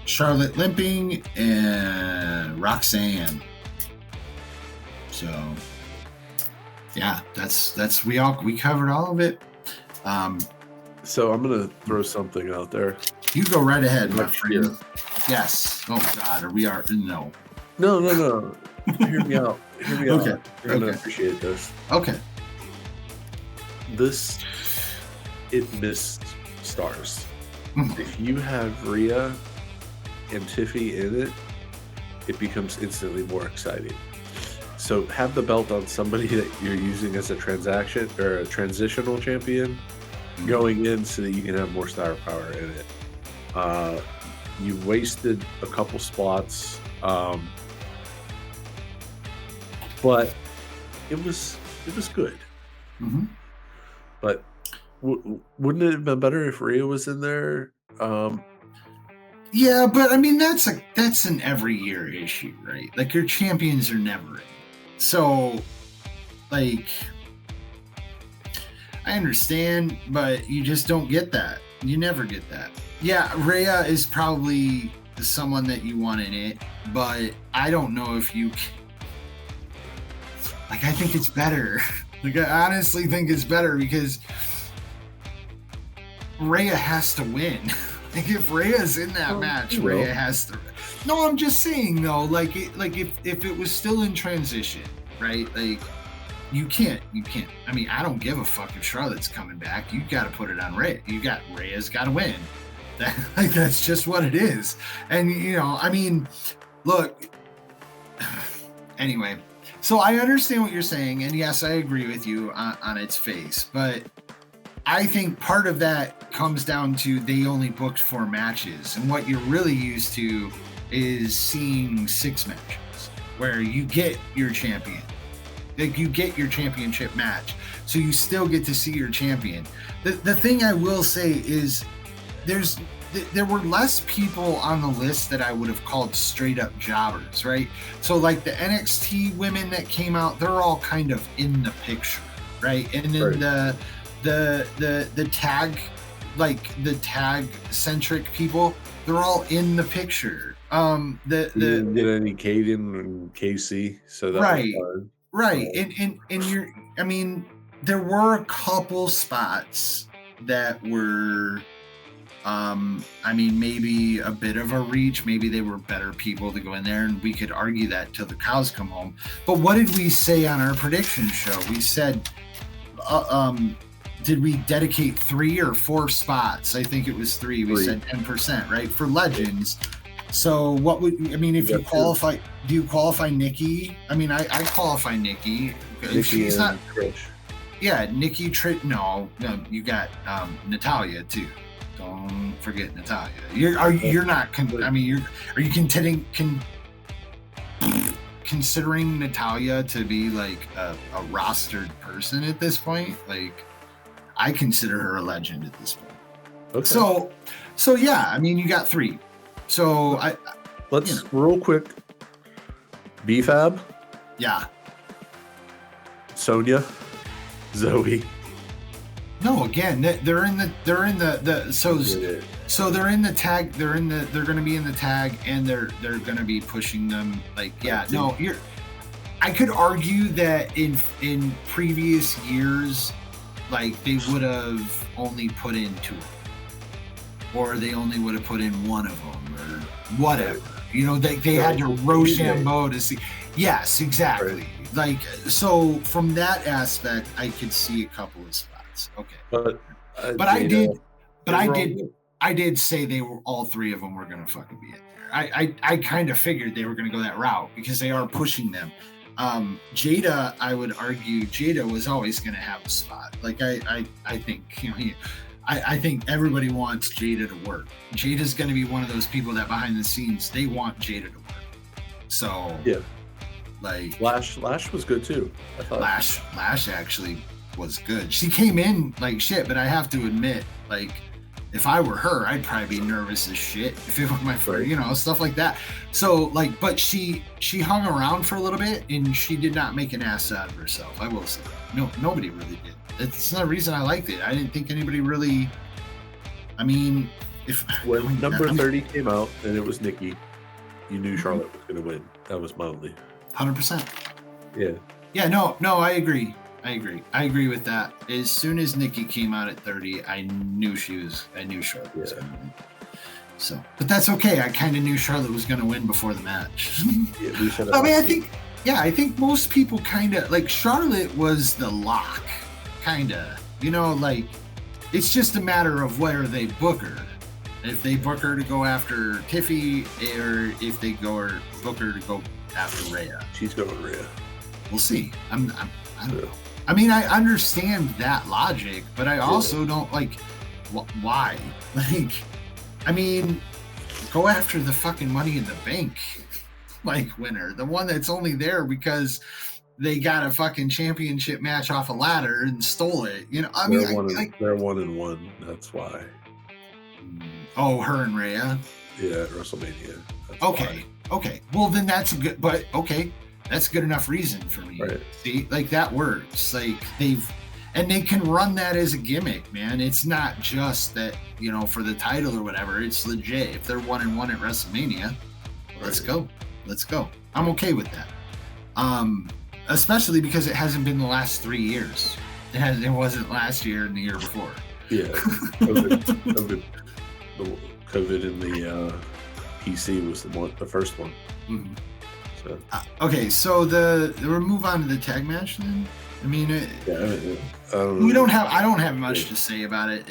Charlotte limping and Roxanne. So yeah, that's we covered all of it. So I'm gonna throw something out there. You go right ahead, my friend. Yes. Oh God, no. No. Hear me out. Okay. You're gonna appreciate this. Okay. It missed stars. Mm-hmm. If you have Rhea and Tiffy in it, it becomes instantly more exciting. So have the belt on somebody that you're using as a transaction or a transitional champion going in so that you can have more star power in it. You wasted a couple spots, but it was good. Mm-hmm. But wouldn't it have been better if Rhea was in there? Yeah, but I mean that's an every year issue, right? Like your champions are never in. So, like, I understand, but you just don't get that. You never get that. Yeah, Rhea is probably someone that you want in it, but I don't know if you can. Like, I think it's better. Like, I honestly think it's better because Rhea has to win. Like, if Rhea's in that match, Rhea has to. No, I'm just saying though. Like if it was still in transition, right? Like, you can't. I mean, I don't give a fuck if Charlotte's coming back. You got to put it on Rhea. Rhea's got to win. That's just what it is. And you know, I mean, look. Anyway. So I understand what you're saying, and yes, I agree with you on its face, but I think part of that comes down to they only booked 4 matches, and what you're really used to is seeing 6 matches where you get your champion. Like, you get your championship match, so you still get to see your champion. The thing I will say is there were less people on the list that I would have called straight up jobbers, right? So like the NXT women that came out, they're all kind of in the picture, right? And then the tag, like the tag centric people, they're all in the picture. You didn't get any Caden and Casey, so that was hard. Right. And you're, I mean, there were a couple spots that were I mean, maybe a bit of a reach. Maybe they were better people to go in there, and we could argue that till the cows come home. But what did we say on our prediction show? We said, did we dedicate 3 or 4 spots? I think it was 3. We said 10%, right? For Legends. So what would if You you got two. qualify? Do you qualify Nikki? I mean, I qualify Nikki. Nikki She's and not. Trish. Yeah, Nikki. No, you got Natalia too. Don't forget Natalia. You're not. I mean, are you considering Natalia to be like a rostered person at this point? Like, I consider her a legend at this point. Okay. So yeah, I mean, you got 3. So let's real quick. BFAB, yeah. Sonya, Zoe. No, again, they're in the so they're in the tag. They're going to be in the tag, and they're going to be pushing them. Like, yeah, no, I could argue that in previous years, like they would have only put in 2, or they only would have put in 1 of them, or whatever. You know, they had to Rochambeau to see. Yes, exactly. Right. Like, so from that aspect, I could see a couple of spots. Okay, But I did say they were all 3 of them were going to fucking be in there. I kind of figured they were going to go that route because they are pushing them. Jada, I would argue, Jada was always going to have a spot. Like I think I think everybody wants Jada to work. Jada's going to be one of those people that behind the scenes they want Jada to work. So yeah, like Lash was good too. I thought Lash actually was good. She came in like shit, but I have to admit, like, if I were her, I'd probably be nervous as shit if it were my first, stuff like that. So like, but she hung around for a little bit and she did not make an ass out of herself. I will say that. No, nobody really did. It's not the reason I liked it. I didn't think anybody really. I mean, when number 30 came out and it was Nikki, you knew Charlotte was going to win. That was my only. 100%. Yeah. Yeah. No. I agree. I agree with that. As soon as Nikki came out at 30, I knew Charlotte was going to win. So, but that's okay. I kind of knew Charlotte was going to win before the match. I think most people kind of like Charlotte was the lock, kind of. Like it's just a matter of where they book her. If they book her to go after Tiffy, or if they book her to go after Rhea. She's going Rhea. We'll see. I don't know. I mean, I understand that logic, but I also don't like why. Like, I mean, go after the fucking Money in the Bank like winner, the one that's only there because they got a fucking championship match off a ladder and stole it. They're 1-1. That's why. Oh, her and Rhea. Yeah, at WrestleMania. That's okay. Why. Okay. Well, then that's a good. But okay. That's good enough reason for me. Right. See, like that works. Like they can run that as a gimmick, man. It's not just that, for the title or whatever. It's legit. If they're 1-1 at WrestleMania, let's go. I'm okay with that. Especially because it hasn't been the last 3 years. It wasn't last year and the year before. Yeah. COVID in the PC was the first one. Mm-hmm. Okay, so we'll move on to the tag match then. I mean, I don't have much to say about it.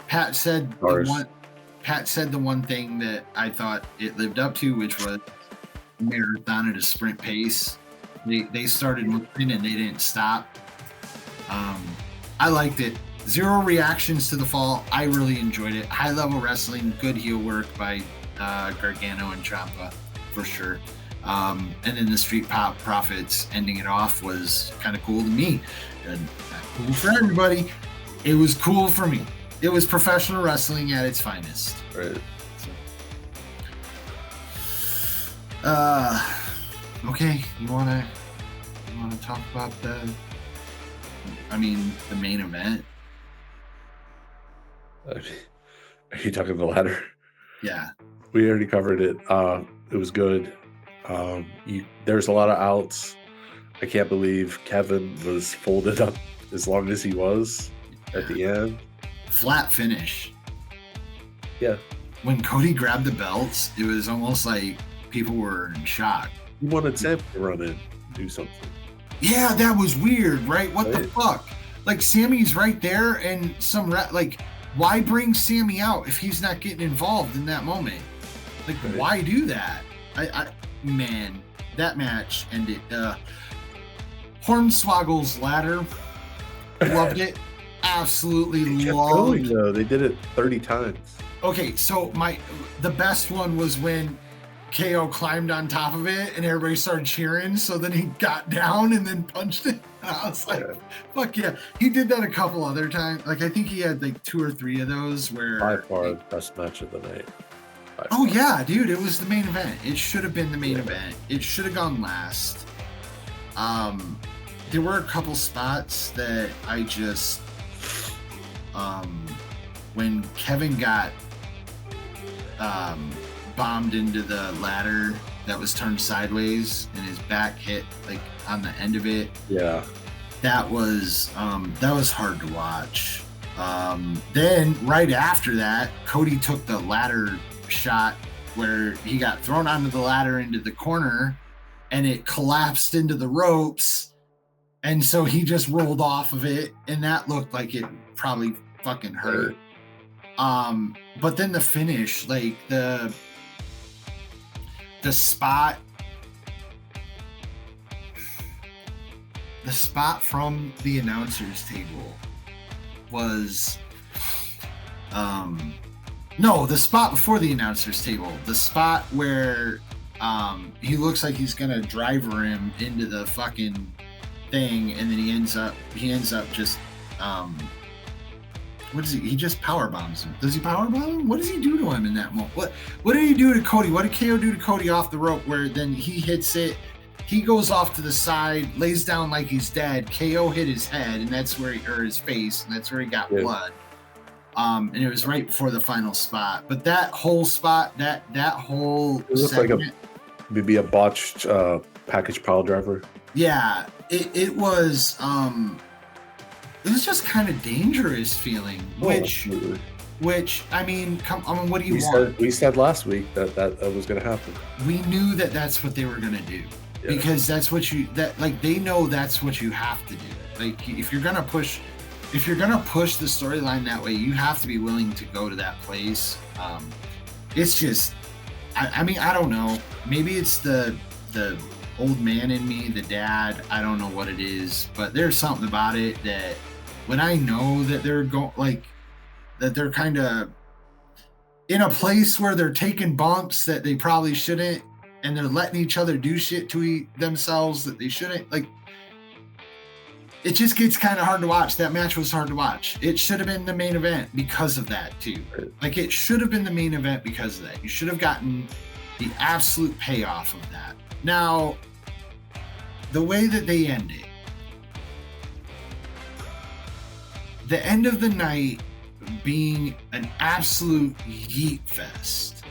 Pat said the one thing that I thought it lived up to, which was marathon at a sprint pace. They started moving and they didn't stop. I liked it. 0 reactions to the fall. I really enjoyed it. High level wrestling, good heel work by Gargano and Ciampa for sure. And then the Street Profits ending it off was kind of cool to me. And not cool for everybody. It was cool for me. It was professional wrestling at its finest. Right. So, okay, you wanna talk about the main event? Are you talking the ladder? Yeah. We already covered it. It was good. There's a lot of outs. I can't believe Kevin was folded up as long as he was at the end. Flat finish. Yeah. When Cody grabbed the belts, it was almost like people were in shock. He wanted Sam to run in, do something. Yeah, that was weird, right? What the fuck? Like, Sammy's right there, and why bring Sammy out if he's not getting involved in that moment? Like, why do that? Man, that match ended. Hornswoggle's ladder, loved it. Absolutely loved it. Though. They did it 30 times. Okay, so the best one was when KO climbed on top of it and everybody started cheering. So then he got down and then punched it. And I was like, fuck yeah. He did that a couple other times. Like, I think he had like 2 or 3 of those where. By far the best match of the night. Oh, yeah, dude. It was the main event. It should have been the main event. It should have gone last. There were a couple spots that I just. When Kevin got bombed into the ladder that was turned sideways and his back hit like on the end of it. Yeah. That was hard to watch. Then right after that, Cody took the ladder shot where he got thrown onto the ladder into the corner and it collapsed into the ropes. And so he just rolled off of it and that looked like it probably fucking hurt. But then the finish, like the spot from the announcers table was no, the spot before the announcers table, the spot where he looks like he's gonna driver him into the fucking thing and then he ends up just what is he? He just power bombs him. Does he power bomb him? What does he do to him in that moment? What did he do to Cody? What did KO do to Cody off the rope where then he hits it? He goes off to the side, lays down like he's dead. KO hit his head, and that's where or his face, and that's where he got blood. And it was right before the final spot. But that whole spot, that whole it looks segment, like maybe a botched package pile driver. Yeah, it was. It was just kind of dangerous feeling, which I mean, what do you want? We said last week that was going to happen. We knew that that's what they were going to do because that's what they know that's what you have to do. Like if you're going to push the storyline that way, you have to be willing to go to that place. It's just, I mean, I don't know. Maybe it's the old man in me, the dad. I don't know what it is, but there's something about it that when I know that they're that they're kind of in a place where they're taking bumps that they probably shouldn't, and they're letting each other do shit to themselves that they shouldn't. Like, it just gets kind of hard to watch. That match was hard to watch. It should have been the main event because of that too. Like, it should have been the main event because of that. You should have gotten the absolute payoff of that. Now, the way that they end it, the end of the night being an absolute yeet fest.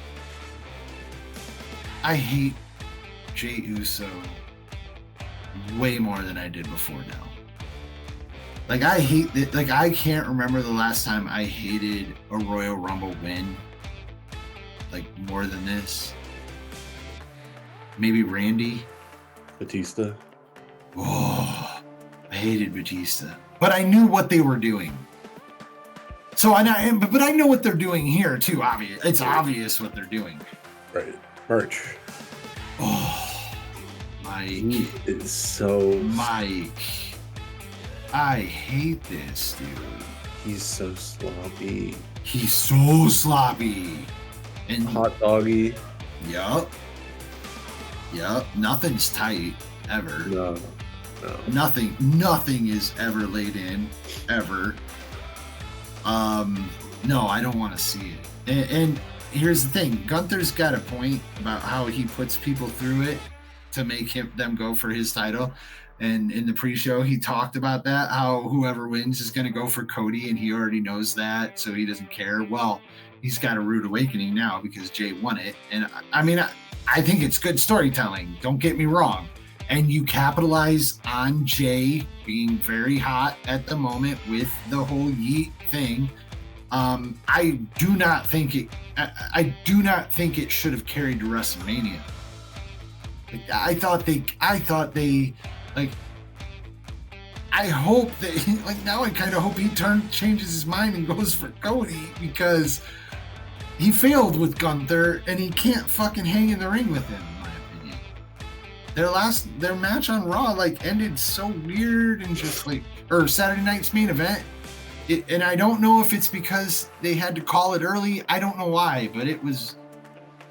I hate Jey Uso way more than I did before now. Like, I hate that. Like, I can't remember the last time I hated a Royal Rumble win like more than this. Maybe Randy. Batista. Oh, I hated Batista. But I knew what they were doing. So but I know what they're doing here too. Obvious. It's obvious what they're doing. Right. Merch. Oh, Mike. It's so. Mike. I hate this dude. He's so sloppy. He's so sloppy. And hot doggy. Yup. Nothing's tight ever. No. Nothing is ever laid in ever. No, I don't want to see it. And here's the thing, Gunther's got a point about how he puts people through it to make them go for his title. And in the pre-show, he talked about that, how whoever wins is going to go for Cody, and he already knows that, so he doesn't care. Well, he's got a rude awakening now because Jey won it. And I mean, I think it's good storytelling. Don't get me wrong. And you capitalize on Jey being very hot at the moment with the whole yeet thing. I do not think it should have carried to WrestleMania. Like, I thought they like. I hope that now I kind of hope he changes his mind and goes for Cody, because he failed with Gunther, and he can't fucking hang in the ring with him, in my opinion. Their match on Raw like ended so weird and just like, or Saturday night's main event. And I don't know if it's because they had to call it early. I don't know why, but it was.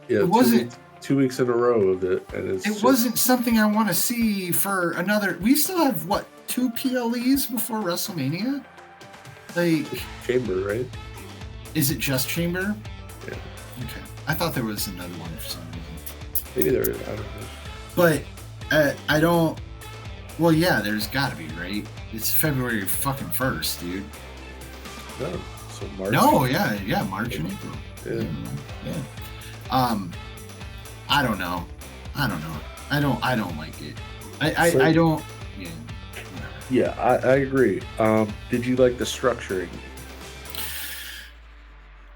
Yeah, it wasn't 2 weeks in a row of it, and it wasn't something I want to see for another. We still have what, 2 PLEs before WrestleMania? Like Chamber, right? Is it just Chamber? Yeah. Okay. I thought there was another one for some reason. Maybe there is. I don't know. But I don't. Well, yeah, there's got to be, right? It's February fucking 1st, dude. No. So March. No, yeah, March and April. Yeah. I don't know. I don't like it. I don't. Yeah. Yeah, I agree. Did you like the structuring?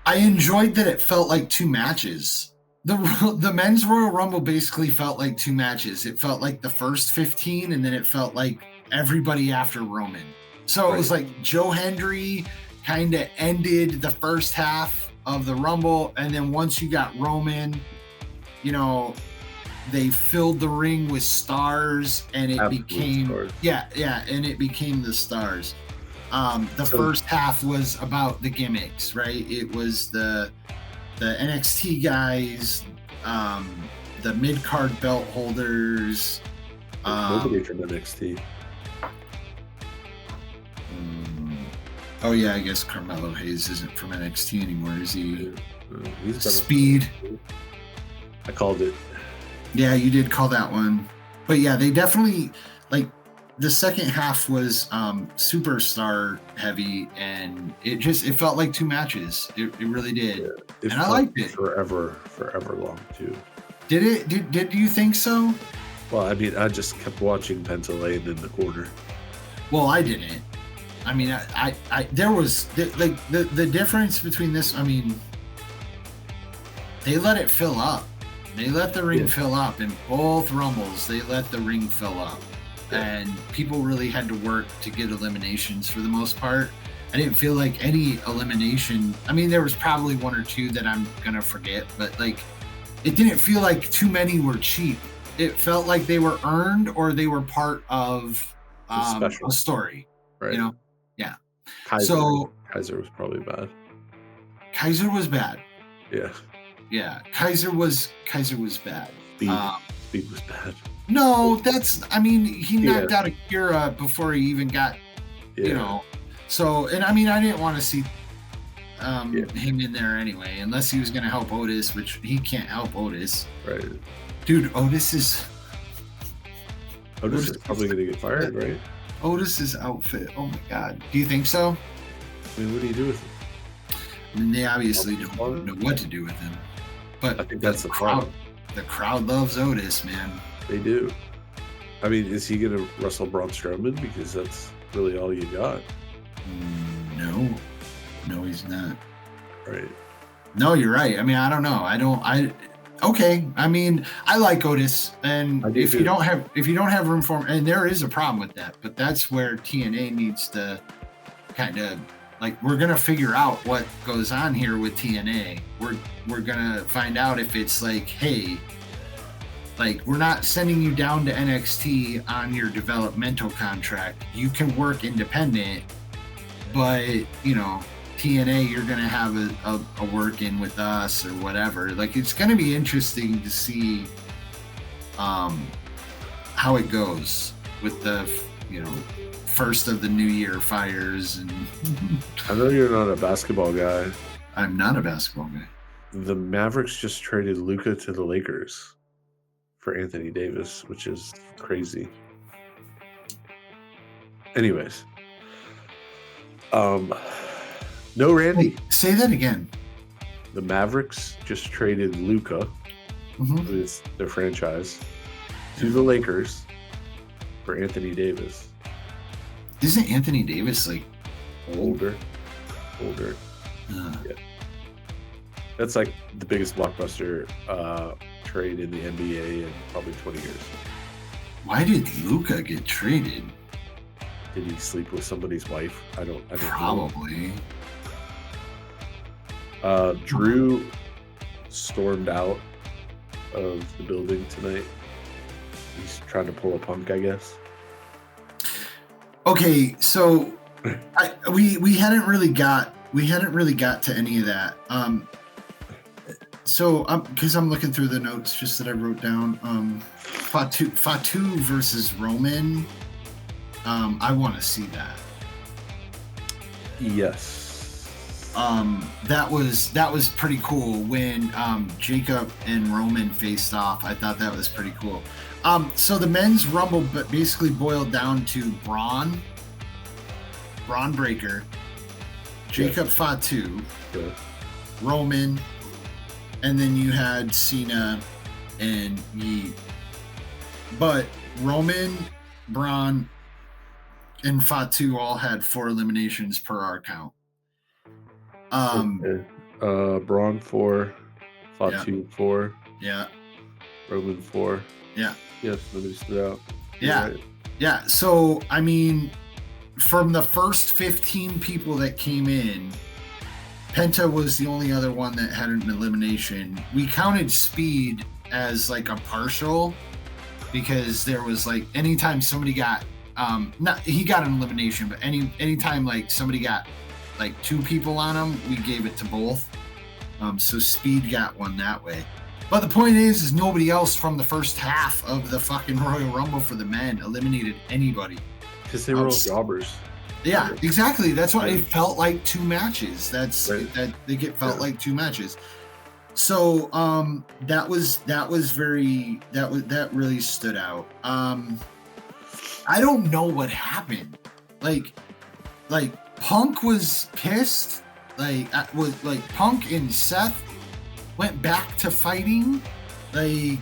I enjoyed that it felt like 2 matches. The men's Royal Rumble basically felt like 2 matches. It felt like the first 15, and then it felt like everybody after Roman. So It was like Joe Hendry kind of ended the first half of the Rumble, and then once you got Roman, you know, they filled the ring with stars, and it became stars. And it became the stars. The first half was about the gimmicks, right? It was the NXT guys, the mid-card belt holders. Nobody from NXT. Oh yeah, I guess Carmelo Hayes isn't from NXT anymore, is he? He's Speed. I called it. Yeah, you did call that one. But yeah, they definitely, like, the second half was superstar heavy, and it felt like 2 matches. It really did. Yeah, and I liked it. Forever long too. Did it? Did you think so? Well, I mean, I just kept watching Penta Lane in the corner. Well, I didn't. I mean, I there was like the difference between this. I mean, they let it fill up. They let the ring fill up in both Rumbles. They let the ring fill up, and people really had to work to get eliminations for the most part. I didn't feel like any elimination. I mean, there was probably 1 or 2 that I'm gonna forget, but like, it didn't feel like too many were cheap. It felt like they were earned, or they were part of a story. Right. You know? Yeah. Kaiser was probably bad. Kaiser was bad. Yeah. Yeah. Kaiser was bad. Speed was bad. No, he knocked out Akira before he even got, you know. So, and I mean, I didn't want to see him in there anyway, unless he was going to help Otis, which he can't help Otis. Right. Dude, Otis is probably going to get fired, right? Otis's outfit. Oh my God. Do you think so? I mean, what do you do with him? I mean, they obviously don't know what to do with him. But I think that's the crowd. The crowd loves Otis, man. They do. I mean, is he going to wrestle Braun Strowman? Because that's really all you got. No, he's not. Right. No, you're right. I mean, I don't know. Okay. I mean, I like Otis, and if you don't have room for him, and there is a problem with that, but that's where TNA needs to kind of, like, we're gonna figure out what goes on here with TNA. We're gonna find out if it's like, hey, like, we're not sending you down to NXT on your developmental contract. You can work independent, but you know, TNA, you're gonna have a work in with us or whatever. Like, it's gonna be interesting to see how it goes with the, you know, first of the new year fires. And I know you're not a basketball guy. I'm not a basketball guy. The Mavericks just traded Luka to the Lakers for Anthony Davis, which is crazy. There's no Randy. Wait, say that again. The Mavericks just traded Luka, who is their franchise, to the Lakers for Anthony Davis. Isn't Anthony Davis like older? Yeah. That's like the biggest blockbuster trade in the NBA in probably 20 years. Why did Luka get traded? Did he sleep with somebody's wife? I don't Probably. know. stormed out of the building tonight. He's trying to pull a Punk, I guess. Okay, so we hadn't really got to any of that. So because I'm looking through the notes just that I wrote down. Fatu versus Roman. I want to see that. Yes. That was pretty cool when Jacob and Roman faced off. I thought that was pretty cool. So the men's rumble basically boiled down to Braun Breaker, Jacob Fatu, Roman, and then you had Cena and Yeet. But Roman, Braun, and Fatu all had 4 eliminations per our count. Braun 4, Fatu 4. Yeah. Roman 4. Yeah. Yes, nobody stood out. Yeah. Right. Yeah. So I mean, from the first 15 people that came in, Penta was the only other one that had an elimination. We counted Speed as like a partial because there was like anytime somebody got he got an elimination, but anytime like somebody got like 2 people on him, we gave it to both. So Speed got one that way. But the point is nobody else from the first half of the fucking Royal Rumble for the men eliminated anybody. Because they were all jobbers. Yeah, exactly. That's why it felt like 2 matches. Felt like 2 matches. So that really stood out. I don't know what happened. Like Punk was pissed. Punk and Seth went back to fighting. I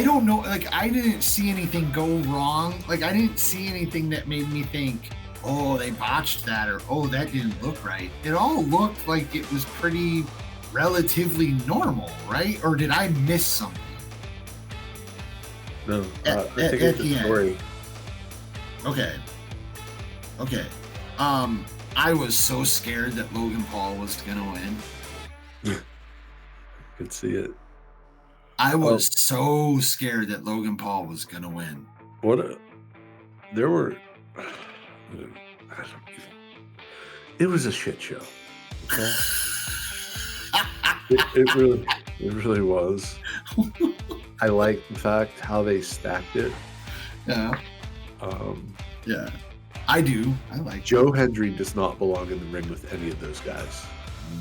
don't know. Like I didn't see anything go wrong. Like I didn't see anything that made me think, oh, they botched that, or oh, that didn't look right. It all looked like it was pretty relatively normal, right? Or did I miss something? No, I think it's the story. Okay. I was so scared that Logan Paul was gonna win. Could see it. I was so scared that Logan Paul was gonna win. It was a shit show. Okay? it really was. I like the fact how they stacked it. Yeah. Yeah. I do. I like Joe Hendry does not belong in the ring with any of those guys.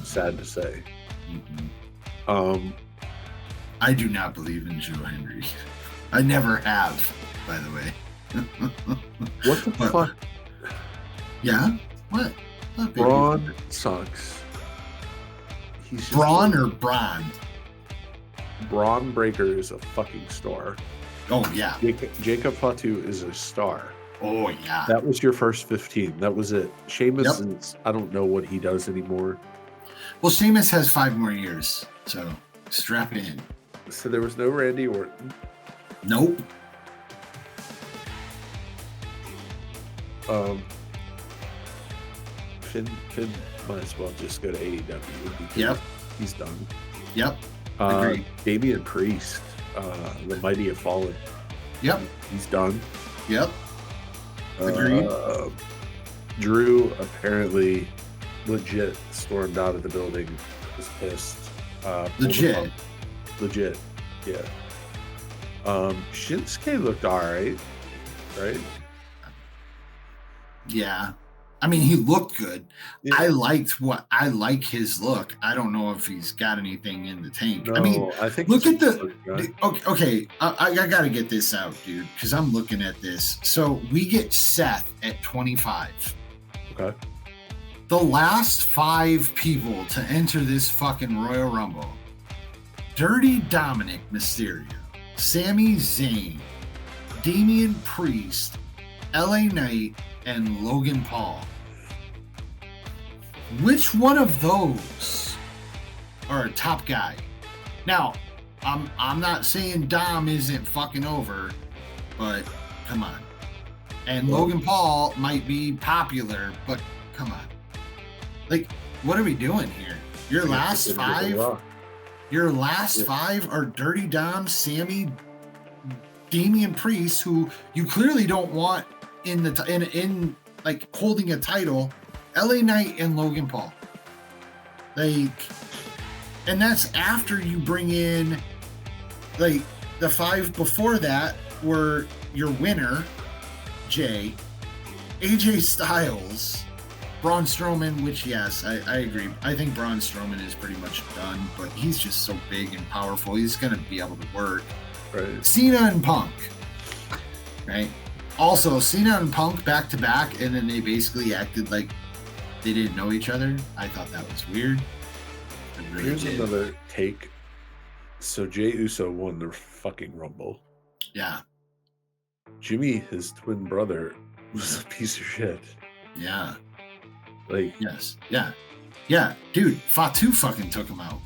Sad to say. Mm-hmm. I do not believe in Joe Hendry. I never have, by the way. What the fuck? Yeah? What? Braun sucks. He's Braun or Braun? Braun Breaker is a fucking star. Oh, yeah. Jacob Fatu is a star. Oh, yeah. That was your first 15. That was it. Sheamus is, I don't know what he does anymore. Well, Sheamus has 5 more years, so strap in. So there was no Randy Orton. Nope. Finn might as well just go to AEW. Yep. He's done. Yep. Agreed. Damian Priest, the Mighty Have Fallen. Yep. He's done. Yep. Agreed. Drew apparently legit stormed out of the building. Was pissed. Legit. Yeah. Shinsuke looked alright. Right? Yeah. I mean, he looked good. Yeah. I like his look. I don't know if he's got anything in the tank. No, I mean, I think look at okay. I got to get this out, dude, because I'm looking at this. So we get Seth at 25. Okay. The last 5 people to enter this fucking Royal Rumble: Dirty Dominic Mysterio, Sami Zayn, Damian Priest, LA Knight, and Logan Paul. Which one of those are a top guy? Now, I'm not saying Dom isn't fucking over, but come on. And Logan Paul might be popular, but come on. Like, what are we doing here? Your last 5 Your last five are Dirty Dom, Sammy, Damian Priest, who you clearly don't want in like holding a title, LA Knight and Logan Paul. Like, and that's after you bring in, like, the five before that were your winner, Jay, AJ Styles, Braun Strowman, which, yes, I agree. I think Braun Strowman is pretty much done, but he's just so big and powerful. He's going to be able to work. Right. Cena and Punk, right? Also, Cena and Punk back to back, and then they basically acted like they didn't know each other. I thought that was weird. Really Here's another take. So Jey Uso won the fucking Rumble. Yeah. Jimmy, his twin brother, was a piece of shit. Yeah. Like, yes. Yeah. Yeah. Dude, Fatu fucking took him out.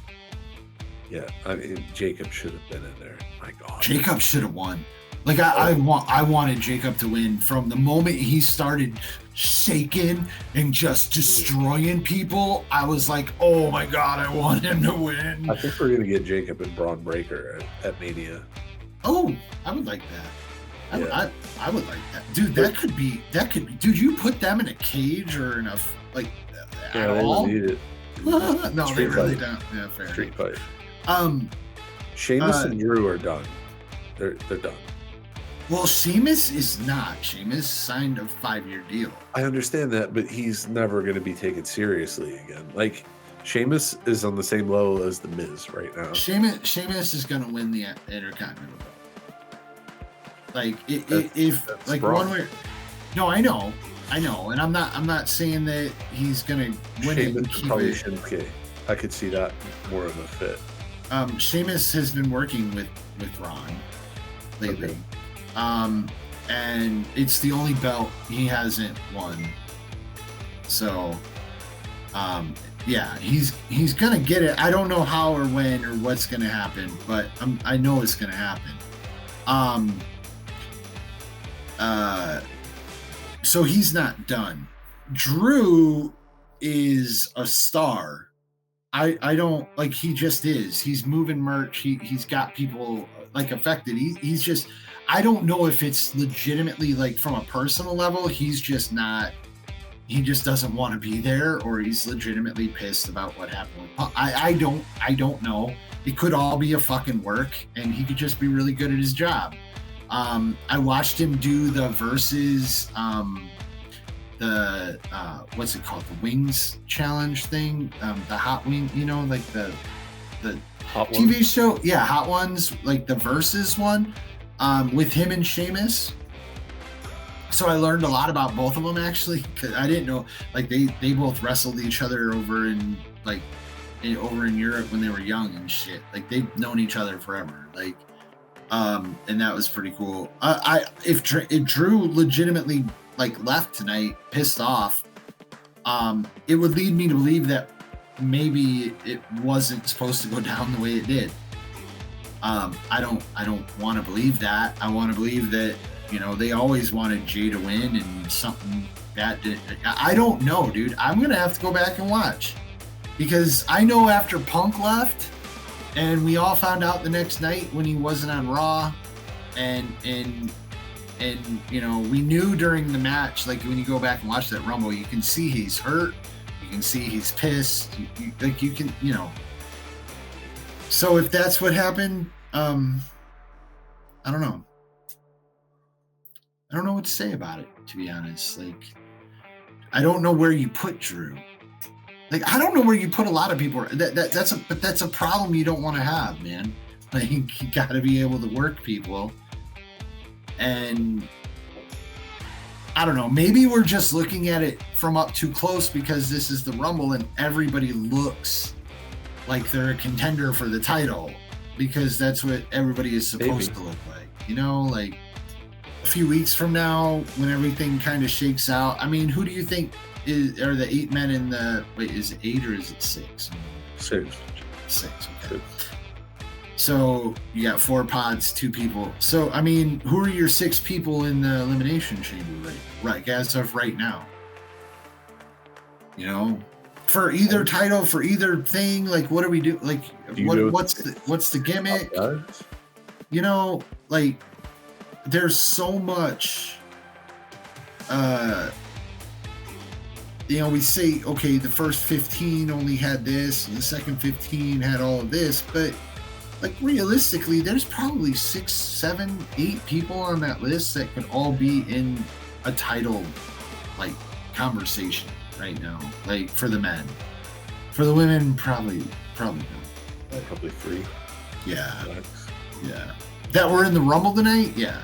Yeah. I mean, Jacob should have been in there. My God. Jacob should have won. Like, I wanted Jacob to win from the moment he started shaking and just destroying people. I was like, oh my God, I want him to win. I think we're going to get Jacob and Braun Breaker at Mania. Oh, I would like that. I would like that. Dude, that could be, dude, you put them in a cage or in a, like, at all? They need it. No, Street they really fight. don't. Yeah, fair. Street fight. Sheamus and Drew are done. They're done. Well, Sheamus is not. Sheamus signed a 5-year deal. I understand that, but he's never going to be taken seriously again. Like, Sheamus is on the same level as The Miz right now. Sheamus is going to win the Intercontinental Belt. Like, if like wrong. one way. No, I know, and I'm not saying that he's going to win Sheamus it and keep probably it. Shinsuke. I could see that more of a fit. Sheamus has been working with Ron lately. Okay. And it's the only belt he hasn't won. So, yeah, he's gonna get it. I don't know how or when or what's gonna happen, but I know it's gonna happen. So he's not done. Drew is a star. I don't, like, he just is. He's moving merch. He's got people, like, affected. He's just, I don't know if it's legitimately, like, from a personal level, he's just not, he just doesn't want to be there, or he's legitimately pissed about what happened with Punk. I don't know. It could all be a fucking work, and he could just be really good at his job. I watched him do the versus, what's it called? The Wings Challenge thing, the Hot Wing, you know, like the Hot TV Ones? show, yeah, Hot Ones, like the versus one, with him and Sheamus. So I learned a lot about both of them, actually, because I didn't know, like, they both wrestled each other over in Europe when they were young and shit. Like, they've known each other forever, like, and that was pretty cool. If Drew legitimately, like, left tonight pissed off, it would lead me to believe that maybe it wasn't supposed to go down the way it did. I don't want to believe that. I want to believe that, you know, they always wanted Jay to win and something that did. I don't know, dude. I'm gonna have to go back and watch, because I know after Punk left and we all found out the next night when he wasn't on Raw, and you know, we knew during the match, like, when you go back and watch that Rumble, you can see he's hurt, you can see he's pissed, you can, you know. So if that's what happened, I don't know. I don't know what to say about it, to be honest. Like, I don't know where you put Drew. Like, I don't know where you put a lot of people. That's a problem you don't want to have, man. Like, you got to be able to work people. And I don't know, maybe we're just looking at it from up too close because this is the Rumble and everybody looks like they're a contender for the title, because that's what everybody is supposed to look like. You know, like, a few weeks from now, when everything kind of shakes out, I mean, who do you think are the 8 men in the, wait, is it 8 or is it 6? 6. 6, okay. So you got 4 pods, 2 people. So, I mean, who are your 6 people in the Elimination Chamber right as of right now? You know, for either title, for either thing. Like, what do we do? Like, what's the gimmick? You know, like, there's so much. You know, we say, okay, the first 15 only had this, and the second 15 had all of this, but like realistically, there's probably 6, 7, 8 people on that list that could all be in a title like conversation right now. Like for the men, for the women, probably not. Probably 3. Yeah, yeah. That were in the Rumble tonight. Yeah.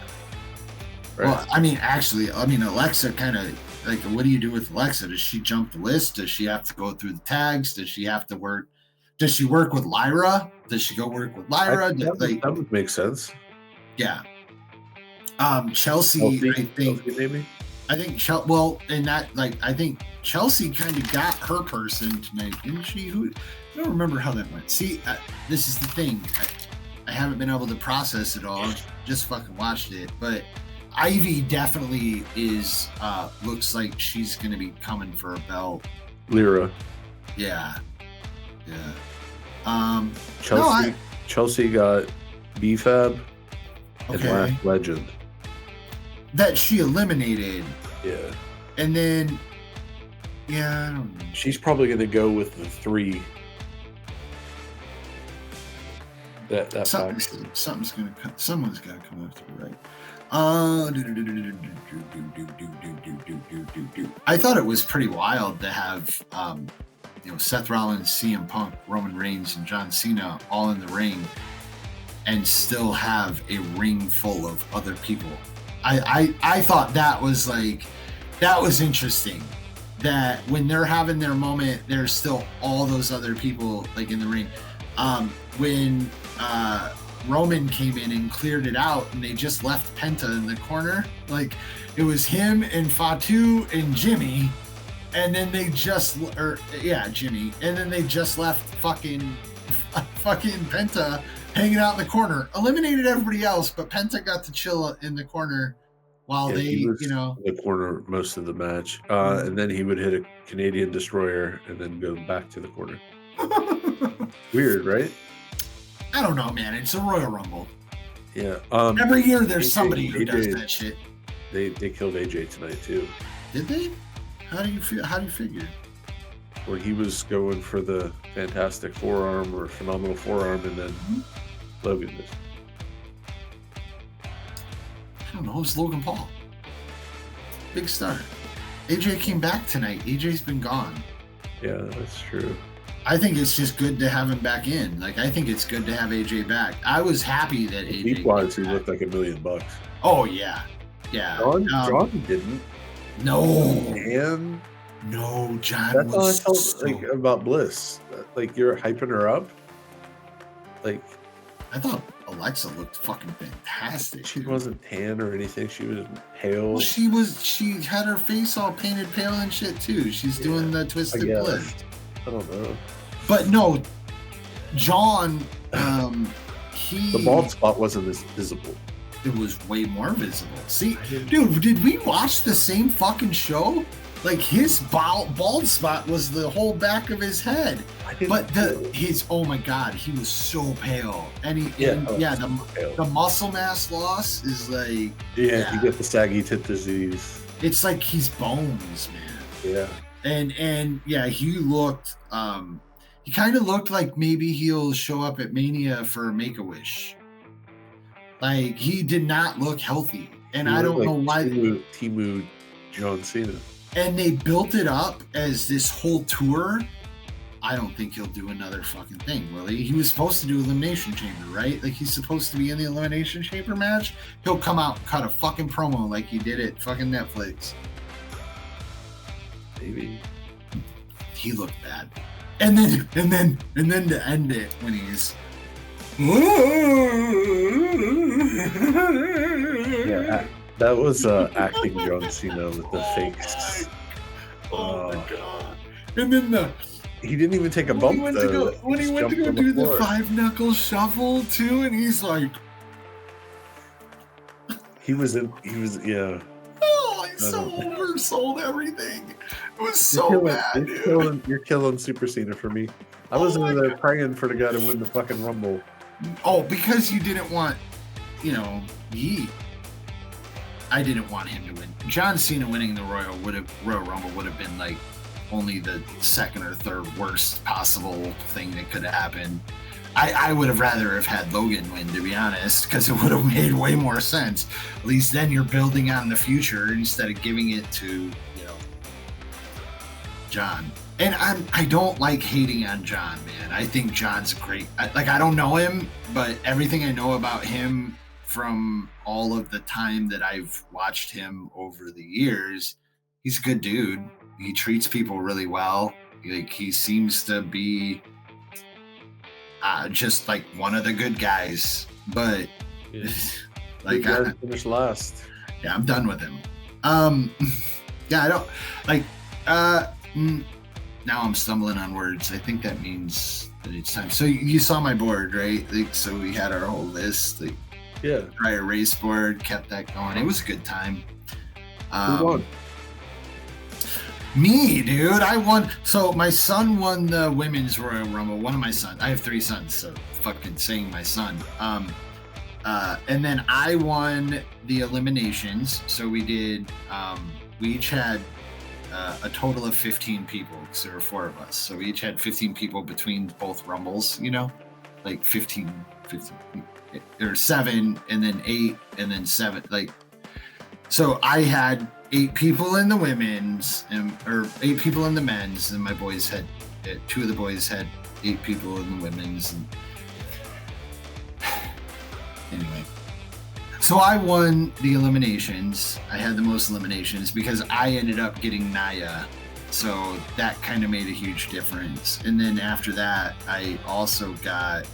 Right. Well, I mean, actually, Alexa kind of like. What do you do with Alexa? Does she jump the list? Does she have to go through the tags? Does she have to work? Does she work with Lyra? Does she go work with Lyra? That would make sense. Yeah. Chelsea, I think. Chelsea, maybe. I think well, and that like I think Chelsea kind of got her person tonight, didn't she? I don't remember how that went. See, this is the thing. I haven't been able to process it all. Just fucking watched it, but Ivy definitely is. Looks like she's gonna be coming for a belt. Lyra. Yeah. Chelsea got BFAB and Last Legend. That she eliminated. Yeah. And then, I don't know. She's probably going to go with the 3. Someone's going to come. Someone's got to come up to the right. I thought it was pretty wild to have, Seth Rollins, CM Punk, Roman Reigns, and John Cena all in the ring, and still have a ring full of other people. I thought that was interesting. That when they're having their moment, there's still all those other people like in the ring. When Roman came in and cleared it out, and they just left Penta in the corner, like it was him and Fatu and Jimmy, and then they just Jimmy, and then they just left fucking Penta hanging out in the corner, eliminated everybody else, but Penta got to chill in the corner while he was in the corner most of the match. And then he would hit a Canadian destroyer and then go back to the corner. Weird, right? I don't know, man. It's a Royal Rumble. Yeah. Every year there's somebody who does that shit. They killed AJ tonight too. Did they? How do you figure? When he was going for the fantastic forearm or phenomenal forearm, and then Logan missed. I don't know. It was Logan Paul. Big star. AJ came back tonight. AJ's been gone. Yeah, that's true. I think it's just good to have him back in. Like, I think it's good to have AJ back. I was happy that AJ. Deep-wise, he looked like $1 million. Oh yeah, yeah. John didn't. No. Man. No, John. That's how I felt about Bliss. Like, you're hyping her up. Like, I thought Alexa looked fucking fantastic. She wasn't tan or anything. She was pale. Well, she had her face all painted pale and shit too. She's doing the twisted Bliss. I don't know. But no, John, the bald spot wasn't as visible. It was way more visible. See, dude, did we watch the same fucking show? Like, his bald spot was the whole back of his head. But oh my God, he was so pale. And the muscle mass loss is like... Yeah, you get the saggy tit disease. It's like he's bones, man. Yeah. And yeah, he looked, he kind of looked like maybe he'll show up at Mania for Make-A-Wish. Like, he did not look healthy. And I don't know why. Timu John Cena. And they built it up as this whole tour. I don't think he'll do another fucking thing, will he? He was supposed to do Elimination Chamber, right? Like, he's supposed to be in the Elimination Chamber match. He'll come out and cut a fucking promo like he did at fucking Netflix. Maybe. He looked bad. And then to end it when he's... Yeah, that was acting John Cena with the fakes. Oh my God. And then he didn't even take a bump when he went to go do the 5-knuckle shuffle too, and he's like, he was oh, so know. oversold everything. It was so bad, dude. You're killing Super Cena for me. I was in there praying for the guy to win the fucking Rumble. Oh, because you didn't want, Yeet. I didn't want him to win. John Cena winning the Royal Rumble would have been like only the second or third worst possible thing that could have happened. I would have rather have had Logan win, to be honest, because it would have made way more sense. At least then you're building on the future instead of giving it to, John. And I don't like hating on John, man. I think John's great. I don't know him, but everything I know about him from all of the time that I've watched him over the years, he's a good dude. He treats people really well. He seems to be just like one of the good guys. But like I finished last. Yeah, I'm done with him. Yeah, I don't like. Now I'm stumbling on words. I think that means that it's time. So you saw my board, right? So we had our whole list. Prior race board, kept that going. It was a good time. Who won? Me, dude. I won. So my son won the women's Royal Rumble. One of my sons. I have 3 sons, so fucking saying my son. And then I won the eliminations. So we did. We each had a total of 15 people because there were 4 of us. So we each had 15 people between both Rumbles. Like 15, or 7, and then 8, and then 7. So I had 8 people in the women's, or 8 people in the men's, and my boys had 2 of the boys had 8 people in the women's. And anyway, so I won the eliminations. I had the most eliminations because I ended up getting Naya, so that kind of made a huge difference. And then after that, I also got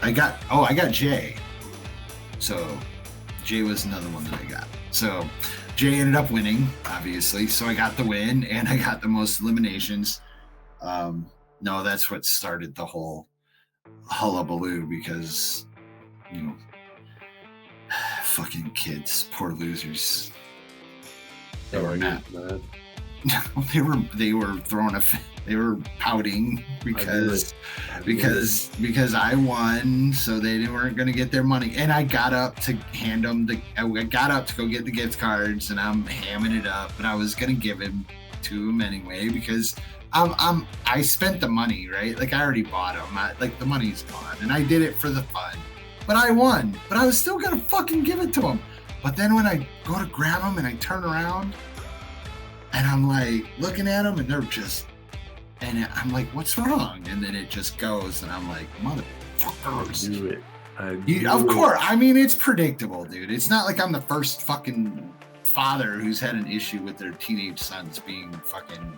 I got Jay. So Jay was another one that I got. So Jay ended up winning, obviously. So I got the win and I got the most eliminations. No, that's what started the whole hullabaloo because, fucking kids, poor losers. They were mad. They were throwing a fit. They were pouting because I won, so they weren't going to get their money. And I got up to hand them I got up to go get the gift cards, and I'm hamming it up, but I was going to give him to him anyway because I spent the money, right? Like I already bought them. The money's gone, and I did it for the fun. But I won. But I was still going to fucking give it to him. But then when I go to grab them and I turn around, and I'm like looking at them, and they're just. And I'm like, what's wrong? And then it just goes, and I'm like, motherfuckers. I knew it. Of course. I mean, it's predictable, dude. It's not like I'm the first fucking father who's had an issue with their teenage sons being fucking,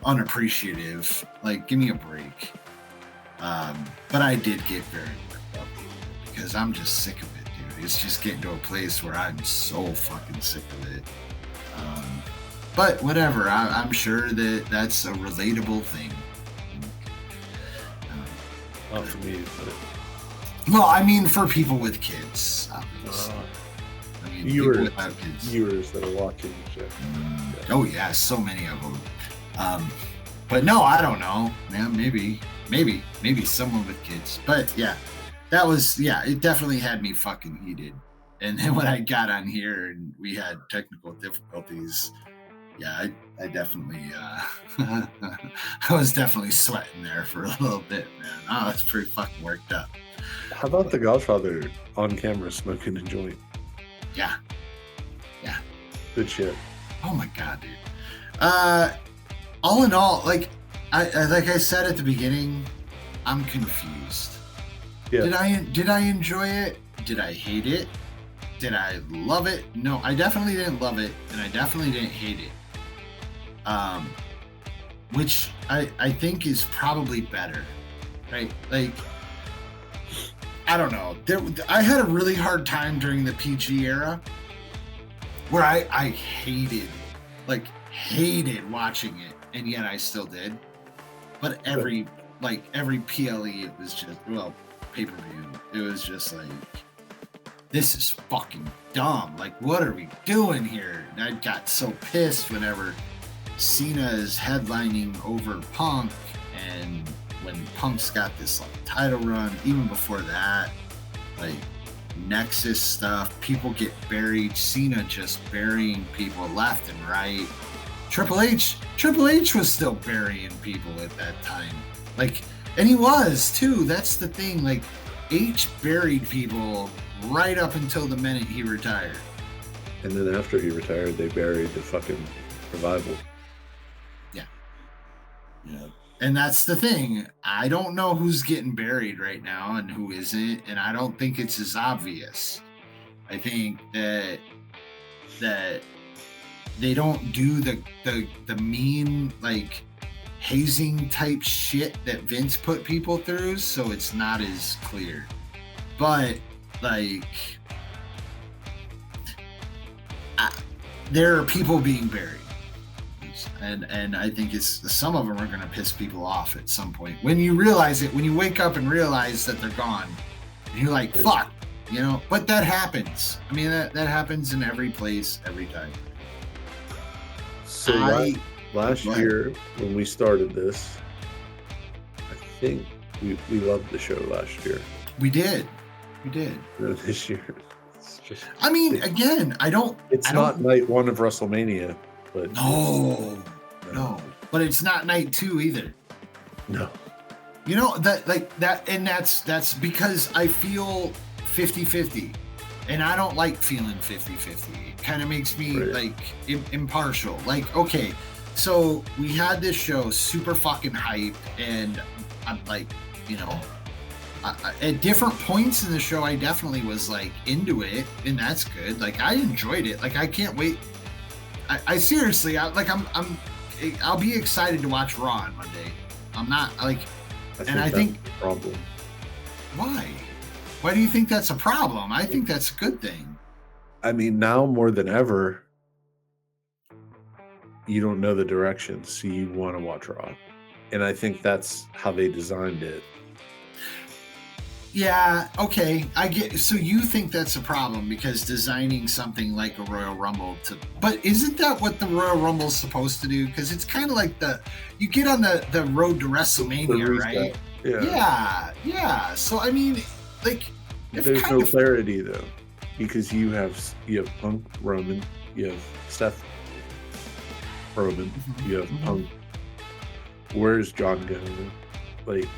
unappreciative. Like, give me a break. But I did get very worked up because I'm just sick of it, dude. It's just getting to a place where I'm so fucking sick of it. But whatever, I'm sure that's a relatable thing. Not for me, but... Well, I mean, for people with kids, obviously. Viewers that are watching the show. Oh yeah, so many of them. But no, I don't know. Man, maybe someone with kids. But yeah, it definitely had me fucking heated. And then when I got on here and we had technical difficulties, yeah, I definitely, I was definitely sweating there for a little bit, man. I was pretty fucking worked up. How about the Godfather on camera smoking a joint? Yeah. Good shit. Oh my god, dude. All in all, like I said at the beginning, I'm confused. Yeah. Did I enjoy it? Did I hate it? Did I love it? No, I definitely didn't love it, and I definitely didn't hate it. Which I think is probably better, right? Like, I don't know. I had a really hard time during the PG era where I hated watching it, and yet I still did. But every PLE, it was just, pay-per-view, it was just like, this is fucking dumb. Like, what are we doing here? And I got so pissed whenever Cena is headlining over Punk, and when Punk's got this like title run, even before that, like Nexus stuff, people get buried. Cena just burying people left and right. Triple H was still burying people at that time. Like, and he was too. That's the thing. Like, H buried people right up until the minute he retired. And then after he retired, they buried the fucking revival. Yeah. And that's the thing. I don't know who's getting buried right now and who isn't, and I don't think it's as obvious. I think that they don't do the mean like hazing type shit that Vince put people through, so it's not as clear. But like there are people being buried. And I think it's some of them are going to piss people off at some point. When you realize it, when you wake up and realize that they're gone, and you're like, fuck, you know, but that happens. I mean, that happens in every place, every time. So last year, when we started this, I think we loved the show last year. We did. This year, it's just. I mean, again, It's not night one of WrestleMania. But no. But it's not night 2 either. No. You know, that like that, and that's because I feel 50-50. And I don't like feeling 50-50. It kind of makes me like impartial. Like, okay, so we had this show super fucking hyped, and I'm like, you know, at different points in the show, I definitely was like into it, and that's good. Like, I enjoyed it. Like, I can't wait. I seriously, I'll be excited to watch Raw on Monday. I'm not like, I think the problem. Why? Why do you think that's a problem? I think that's a good thing. I mean, now more than ever, you don't know the direction, so you want to watch Raw, and I think that's how they designed it. Yeah, okay, I get. So you think that's a problem because designing something like a Royal Rumble but isn't that what the Royal Rumble's supposed to do? Because it's kind of like you get on the road to WrestleMania, right? Yeah. So I mean, like, there's no clarity though, because you have Punk Roman, you have Seth Roman, you have Punk. Where's John going? Like.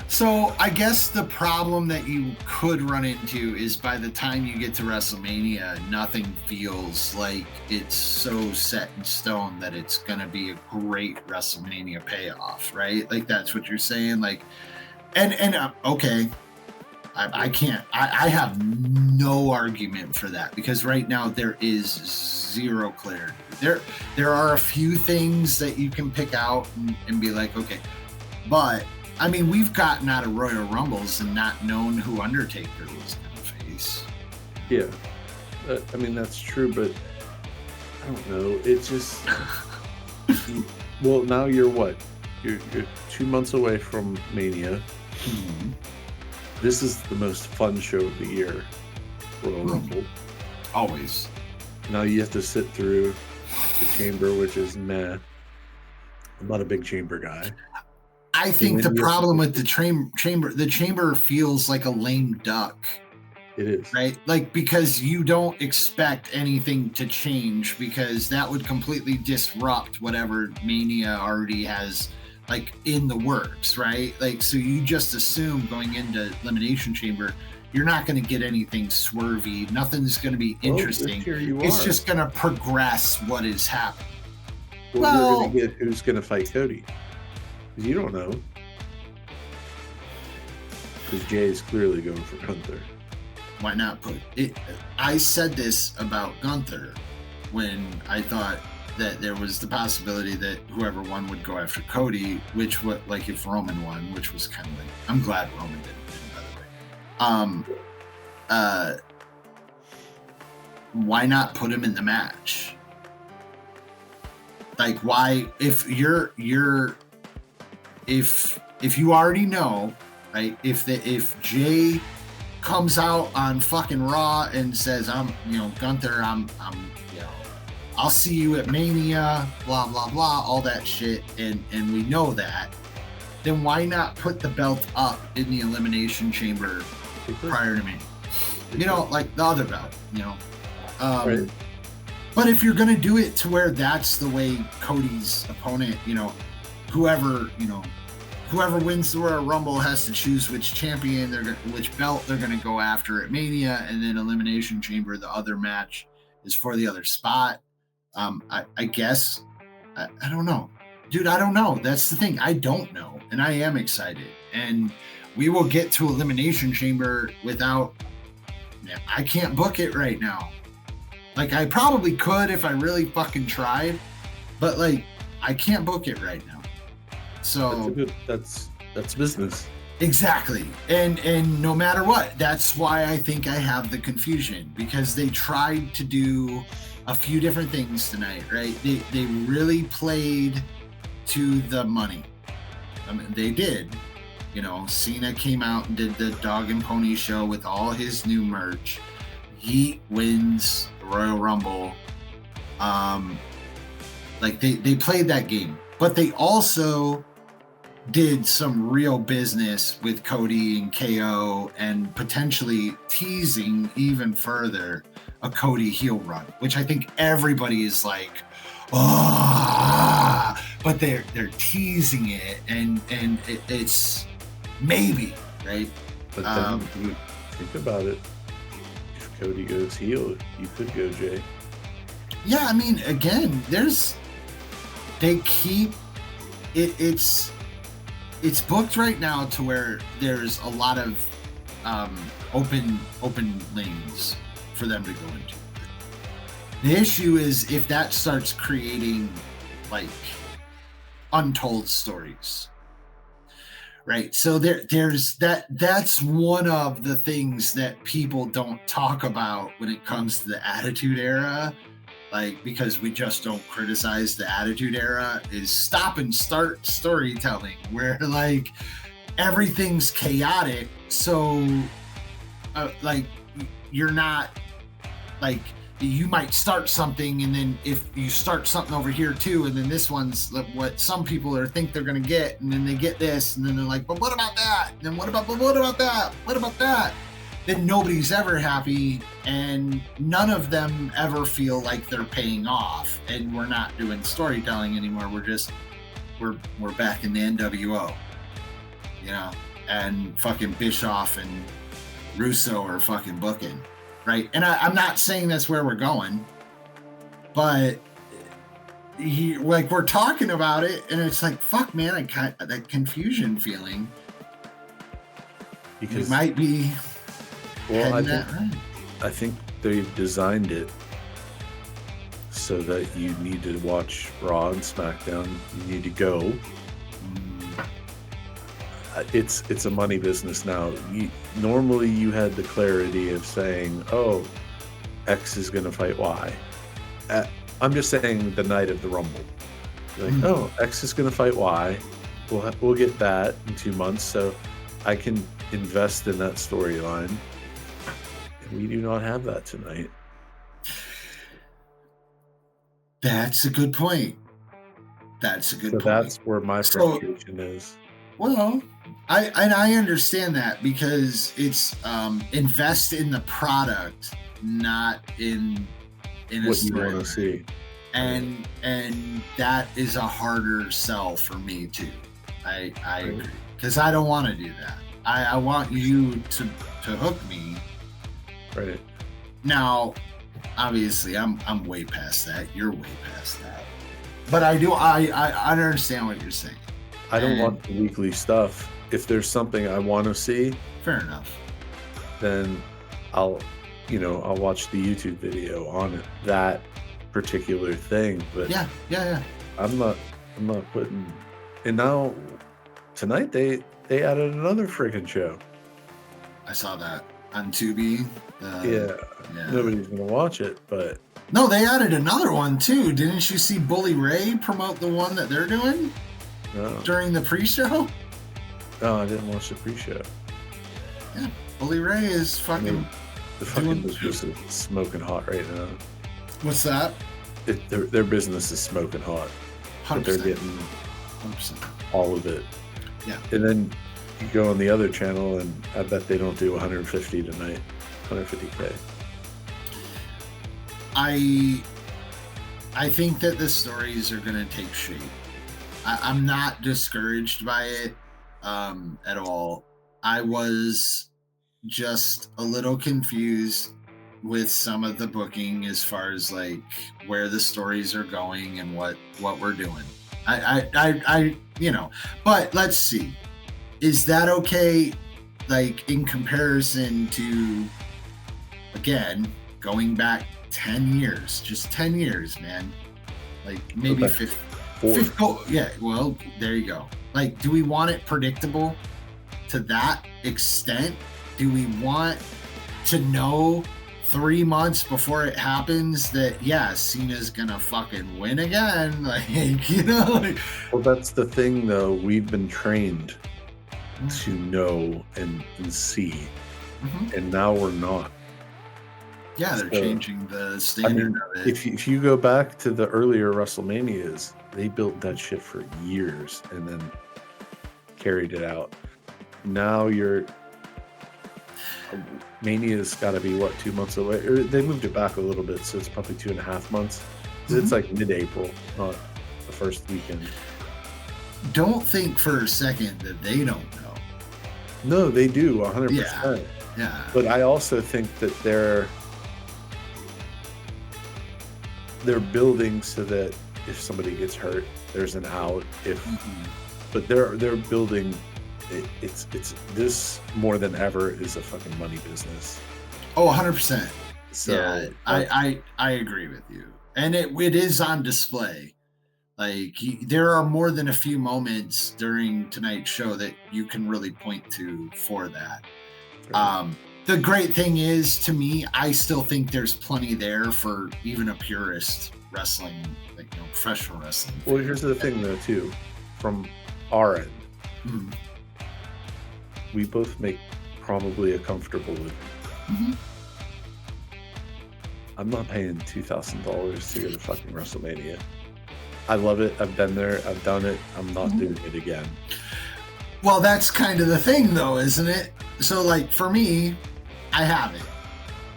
So I guess the problem that you could run into is by the time you get to WrestleMania, nothing feels like it's so set in stone that it's going to be a great WrestleMania payoff, right? Like, that's what you're saying. Like, and okay, I can't, I have no argument for that, because right now there is zero clarity. There are a few things that you can pick out and be like, okay, but I mean, we've gotten out of Royal Rumbles and not known who Undertaker was going to face. Yeah. I mean, that's true, but I don't know. It's just... well, now you're what? You're 2 months away from Mania. Mm-hmm. This is the most fun show of the year, Royal Rumble. Always. Now you have to sit through the Chamber, which is meh. I'm not a big Chamber guy. I think the problem with the chamber feels like a lame duck. It is. Right? Like, because you don't expect anything to change, because that would completely disrupt whatever Mania already has, like, in the works, right? Like, so you just assume going into Elimination Chamber, you're not going to get anything swervy. Nothing's going to be interesting. It's just going to progress what is happening. Well, you're going to get who's going to fight Cody. You don't know. Because Jay is clearly going for Gunther. Why not put it? I said this about Gunther when I thought that there was the possibility that whoever won would go after Cody, which would, like, if Roman won, which was kind of like, I'm glad Roman didn't, by the way. Why not put him in the match? Like, why, if you already know, right? If Jay comes out on fucking Raw and says, Gunther, I'll see you at Mania, blah, blah, blah, all that shit, and we know that, then why not put the belt up in the Elimination Chamber prior to Mania? Like the other belt, Right. But if you're going to do it to where that's the way Cody's opponent, whoever wins the Royal Rumble has to choose which which belt they're going to go after at Mania, and then Elimination Chamber, the other match is for the other spot. I guess, I don't know. Dude, I don't know. That's the thing. I don't know. And I am excited. And we will get to Elimination Chamber I can't book it right now. Like, I probably could if I really fucking tried. But, like, I can't book it right now. So that's business. Exactly. And no matter what, that's why I think I have the confusion. Because they tried to do a few different things tonight, right? They really played to the money. I mean, they did. Cena came out and did the Dog and Pony show with all his new merch. Yeet wins the Royal Rumble. They played that game, but they also did some real business with Cody and KO, and potentially teasing even further a Cody heel run, which I think everybody is like, but they're teasing it, and it's maybe, right? But then you think about it. If Cody goes heel, you could go Jay. Yeah, I mean, again, they keep it's booked right now to where there's a lot of open lanes for them to go into. The issue is if that starts creating like untold stories, right? So there's that's one of the things that people don't talk about when it comes to the Attitude Era, like, because we just don't criticize the Attitude Era, is stop and start storytelling where like everything's chaotic. So like you're not like, you might start something, and then if you start something over here too, and then this one's what some people think they're going to get, and then they get this, and then they're like, but what about that? And then what about that? What about that? Then nobody's ever happy, and none of them ever feel like they're paying off, and we're not doing storytelling anymore. We're back in the NWO, and fucking Bischoff and Russo are fucking booking. Right, and I'm not saying that's where we're going, but we're talking about it, and it's like, fuck, man, I got that confusion feeling. Because we might be. Well, I think they've designed it so that you need to watch Raw and SmackDown. You need to go. It's a money business now. Normally you had the clarity of saying, oh, X is going to fight Y. I'm just saying the night of the Rumble. Like, oh, X is going to fight Y. We'll get that in 2 months, so I can invest in that storyline. And we do not have that tonight. That's a good point. That's where my frustration is. Well, I understand that, because it's invest in the product, not in what you want to see, and that is a harder sell for me too. I agree, because I don't want to do that. I want you to hook me. Right. Now, obviously, I'm way past that. You're way past that. But I understand what you're saying. I don't want the weekly stuff. If there's something I want to see, fair enough, then I'll watch the YouTube video on it, that particular thing. But yeah. I'm not putting. And now tonight they added another freaking show. I saw that on Tubi. Yeah. Nobody's gonna watch it, but no, they added another one too. Didn't you see Bully Ray promote the one that they're doing? No. During the pre-show? No, I didn't watch the pre-show. Yeah, Bully Ray is fucking. The fucking business is smoking hot right now. What's that? Their business is smoking hot. 100%. But they're getting 100%. all of it. Yeah. And then you go on the other channel, and I bet they don't do 150 tonight. 150K. I think that the stories are going to take shape. I'm not discouraged by it at all. I was just a little confused with some of the booking as far as like where the stories are going and what we're doing. I but let's see. Is that okay? Like in comparison to, again, going back 10 years, just 10 years, man. Like maybe 50. Yeah, well, there you go. Like, do we want it predictable to that extent? Do we want to know 3 months before it happens that, yeah, Cena's gonna fucking win again? Like, like, well, that's the thing, though. We've been trained to know and see, and now we're not. Yeah, they're changing the standard of it. If you go back to the earlier WrestleManias, they built that shit for years and then carried it out. Now Mania's got to be, what, 2 months away? Or they moved it back a little bit, so it's probably 2.5 months. It's like mid-April, not the first weekend. Don't think for a second that they don't know. No, they do, 100%. Yeah. But I also think that they're building so that if somebody gets hurt, there's an out. But they're building. It's this more than ever is a fucking money business. Oh, 100%. So yeah, I agree with you, and it is on display. Like there are more than a few moments during tonight's show that you can really point to for that. Right. The great thing is, to me, I still think there's plenty there for even a purist wrestling, like professional wrestling. Well, here's the thing, though, too. From our end, we both make probably a comfortable living. I'm not paying $2,000 to go to fucking WrestleMania. I love it. I've been there. I've done it. I'm not doing it again. Well, that's kind of the thing, though, isn't it? So, like, for me, I haven't.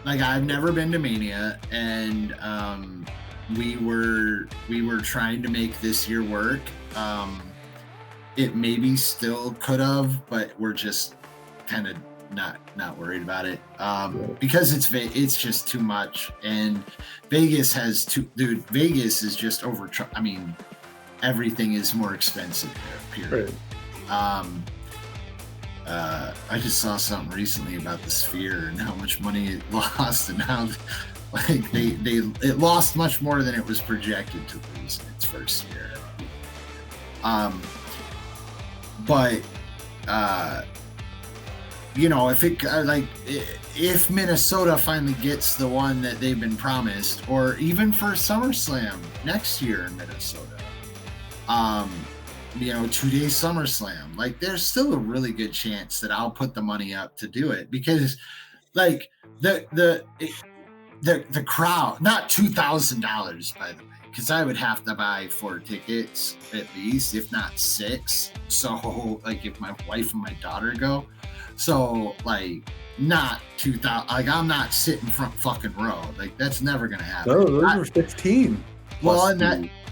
Like, I've never been to Mania, and we were trying to make this year work. It maybe still could have, but we're just kind of not worried about it because it's just too much, and Vegas has Vegas is just over. I mean, everything is more expensive there. Period. Right. I just saw something recently about the Sphere and how much money it lost, and how like it lost much more than it was projected to lose in its first year. But if Minnesota finally gets the one that they've been promised, or even for SummerSlam next year in Minnesota, 2-day SummerSlam, like there's still a really good chance that I'll put the money up to do it, because like the crowd, not $2,000 by the way, because I would have to buy 4 tickets at least, if not 6. So like if my wife and my daughter go, so like not 2,000. Like I'm not sitting front fucking row. Like that's never gonna happen. No, those were 15. Well,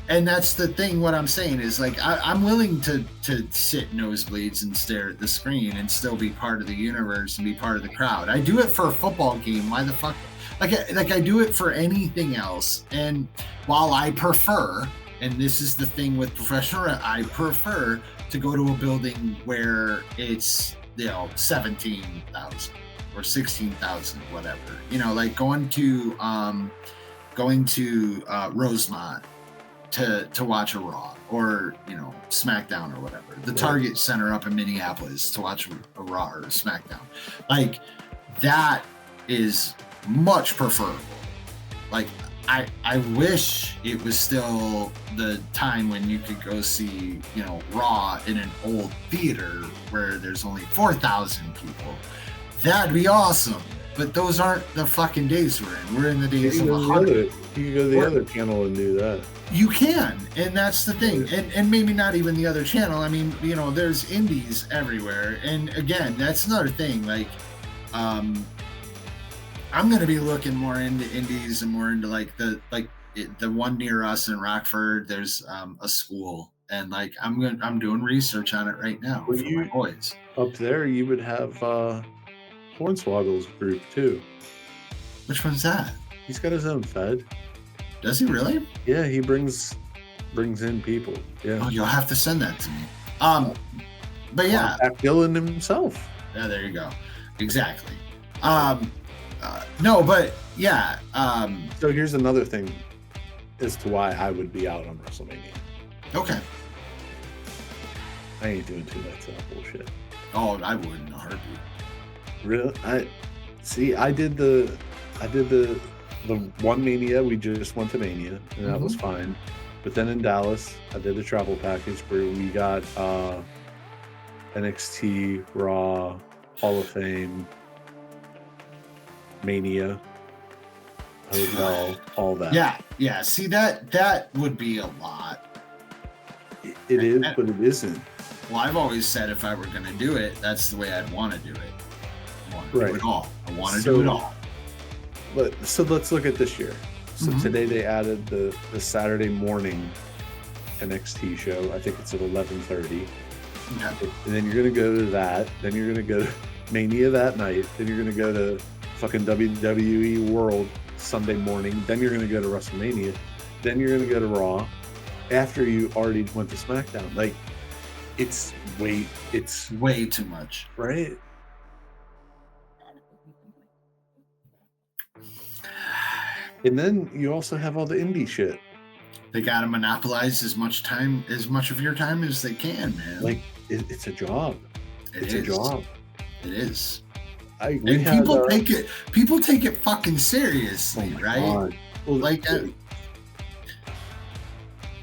and that's the thing. What I'm saying is like I'm willing to sit nosebleeds and stare at the screen and still be part of the universe and be part of the crowd. I do it for a football game. Why the fuck? Like I do it for anything else. And while I prefer, and this is the thing with professional, I prefer to go to a building where it's 17,000 or 16,000, whatever. Like going to Rosemont to watch a Raw, or SmackDown or whatever. The Target Center up in Minneapolis to watch a Raw or a SmackDown. Like that is much preferable. Like I wish it was still the time when you could go see Raw in an old theater where there's only 4,000 people, That'd be awesome. But those aren't the fucking days we're in. We're in the days of 100. You can go to the other channel and do that. You can, and that's the thing. And maybe not even the other channel. I mean, there's indies everywhere. And again, that's another thing. Like, I'm gonna be looking more into indies and more into like the one near us in Rockford. There's a school, and like I'm doing research on it right now for my boys. Up there, you would have Hornswoggle's group too. Which one's that? He's got his own Fed. Does he really? Yeah, he brings in people. Yeah. Oh, you'll have to send that to me. But yeah, Dylan himself. Yeah, there you go. Exactly. No, but yeah. So here's another thing as to why I would be out on WrestleMania. Okay. I ain't doing 2 nights of that bullshit. Oh, I would in a heartbeat. Really? I did the one Mania. We just went to Mania, and that was fine. But then in Dallas, I did the travel package where we got NXT, Raw, Hall of Fame, Mania, hotel, all that. Yeah. See, that would be a lot. It is, but it isn't. Well, I've always said if I were going to do it, that's the way I'd want to do it. I want to do it all. I want to do it all. So let's look at this year. So today they added the Saturday morning NXT show. I think it's at 11:30. Yeah. And then you're going to go to that. Then you're going to go to Mania that night. Then you're going to go to fucking WWE World Sunday morning. Then you're going to go to WrestleMania. Then you're going to go to Raw after you already went to SmackDown. Like, it's way too much. Right? And then you also have all the indie shit. They got to monopolize as much of your time as they can, man. Like, it's a job. It's a job. It is. People take it fucking seriously, right? Well, like that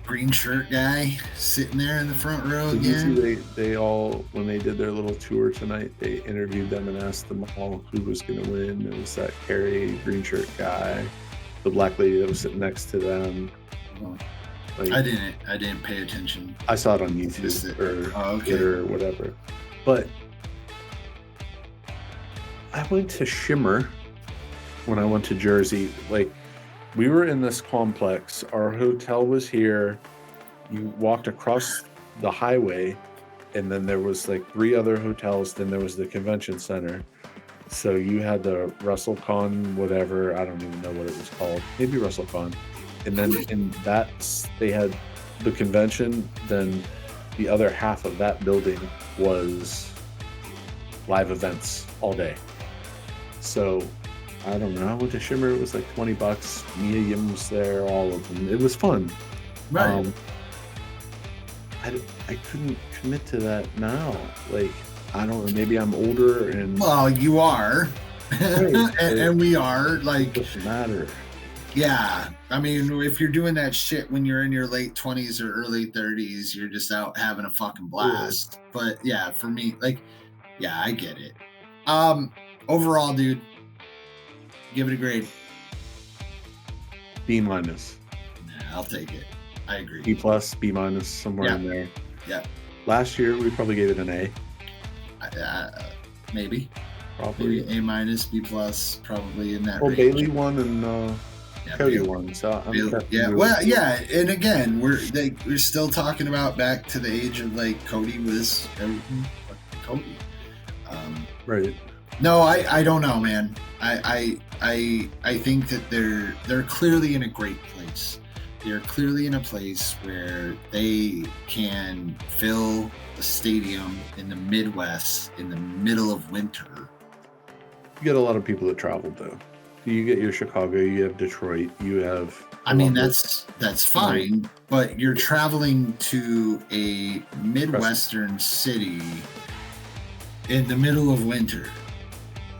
green shirt guy sitting there in the front row again. They all, when they did their little tour tonight, they interviewed them and asked them all who was going to win. It was that Carrie green shirt guy, the black lady that was sitting next to them. Like, I didn't pay attention. I saw it on YouTube or Twitter or whatever. But I went to Shimmer when I went to Jersey. Like, we were in this complex. Our hotel was here. You walked across the highway, and then there was like 3 other hotels. Then there was the convention center. So you had the WrestleCon, whatever. I don't even know what it was called. Maybe WrestleCon. And then in that, they had the convention. Then the other half of that building was live events all day. So I don't know. I went to Shimmer. It was like $20. Mia Yim was there. All of them. It was fun. Right. I couldn't commit to that now. Like, I don't know. Maybe I'm older and. Well, you are, right. and we are. Like, it doesn't matter. Yeah, I mean, if you're doing that shit when you're in your late 20s or early 30s, you're just out having a fucking blast. Yeah. But yeah, for me, like, yeah, I get it. Overall, dude, give it a grade. B-. Nah, I'll take it. I agree. B+, B-, somewhere in there. Yeah. Last year, we probably gave it an A. Maybe. Probably. Maybe A-, B+, probably in that range. Well, Bailey won and Cody won. So and again, we're still talking about back to the age of like Cody was everything. Cody. Right. No, I don't know, man. I think that they're clearly in a great place. They're clearly in a place where they can fill a stadium in the Midwest in the middle of winter. You get a lot of people that travel though. You get your Chicago, you have Detroit, you have. I mean, that's fine, but you're traveling to a Midwestern city in the middle of winter,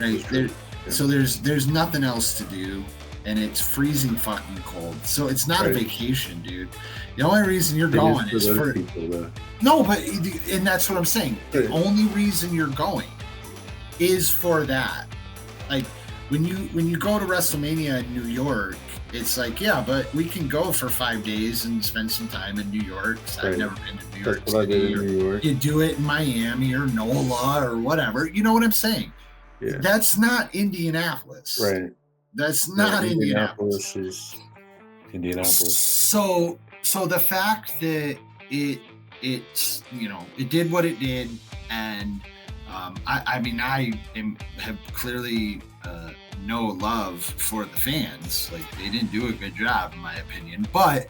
right? So there's nothing else to do, and it's freezing fucking cold. So it's not a vacation, dude. The only reason you're going is for people, no, but and that's what I'm saying. The only reason you're going is for that. Like when you go to WrestleMania in New York, it's like, yeah, but we can go for 5 days and spend some time in New York. I've never been to New York That's what I did in New York. You do it in Miami or NOLA or whatever. You know what I'm saying? Yeah. That's not Indianapolis. Right. That's not Indianapolis is Indianapolis. So the fact that it's it did what it did, and I have clearly no love for the fans. Like, they didn't do a good job in my opinion, but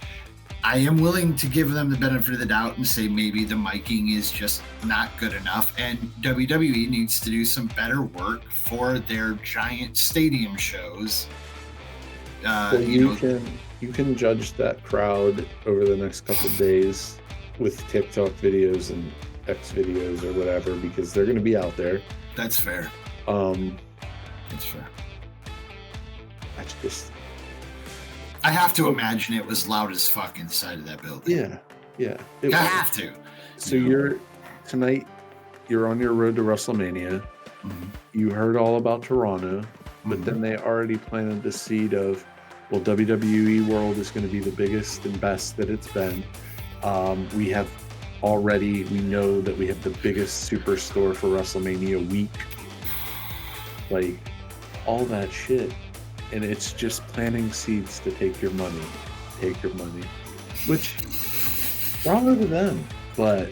I am willing to give them the benefit of the doubt and say maybe the miking is just not good enough, and WWE needs to do some better work for their giant stadium shows. You can judge that crowd over the next couple of days with TikTok videos and X videos or whatever, because they're going to be out there. That's fair. That's fair. I have to imagine it was loud as fuck inside of that building. Yeah. I have to. So tonight you're on your road to WrestleMania. Mm-hmm. You heard all about Toronto, but then they already planted the seed of, well, WWE World is going to be the biggest and best that it's been. We know that we have the biggest superstore for WrestleMania week. Like, all that shit. And it's just planting seeds to take your money. Which, bravo to them. But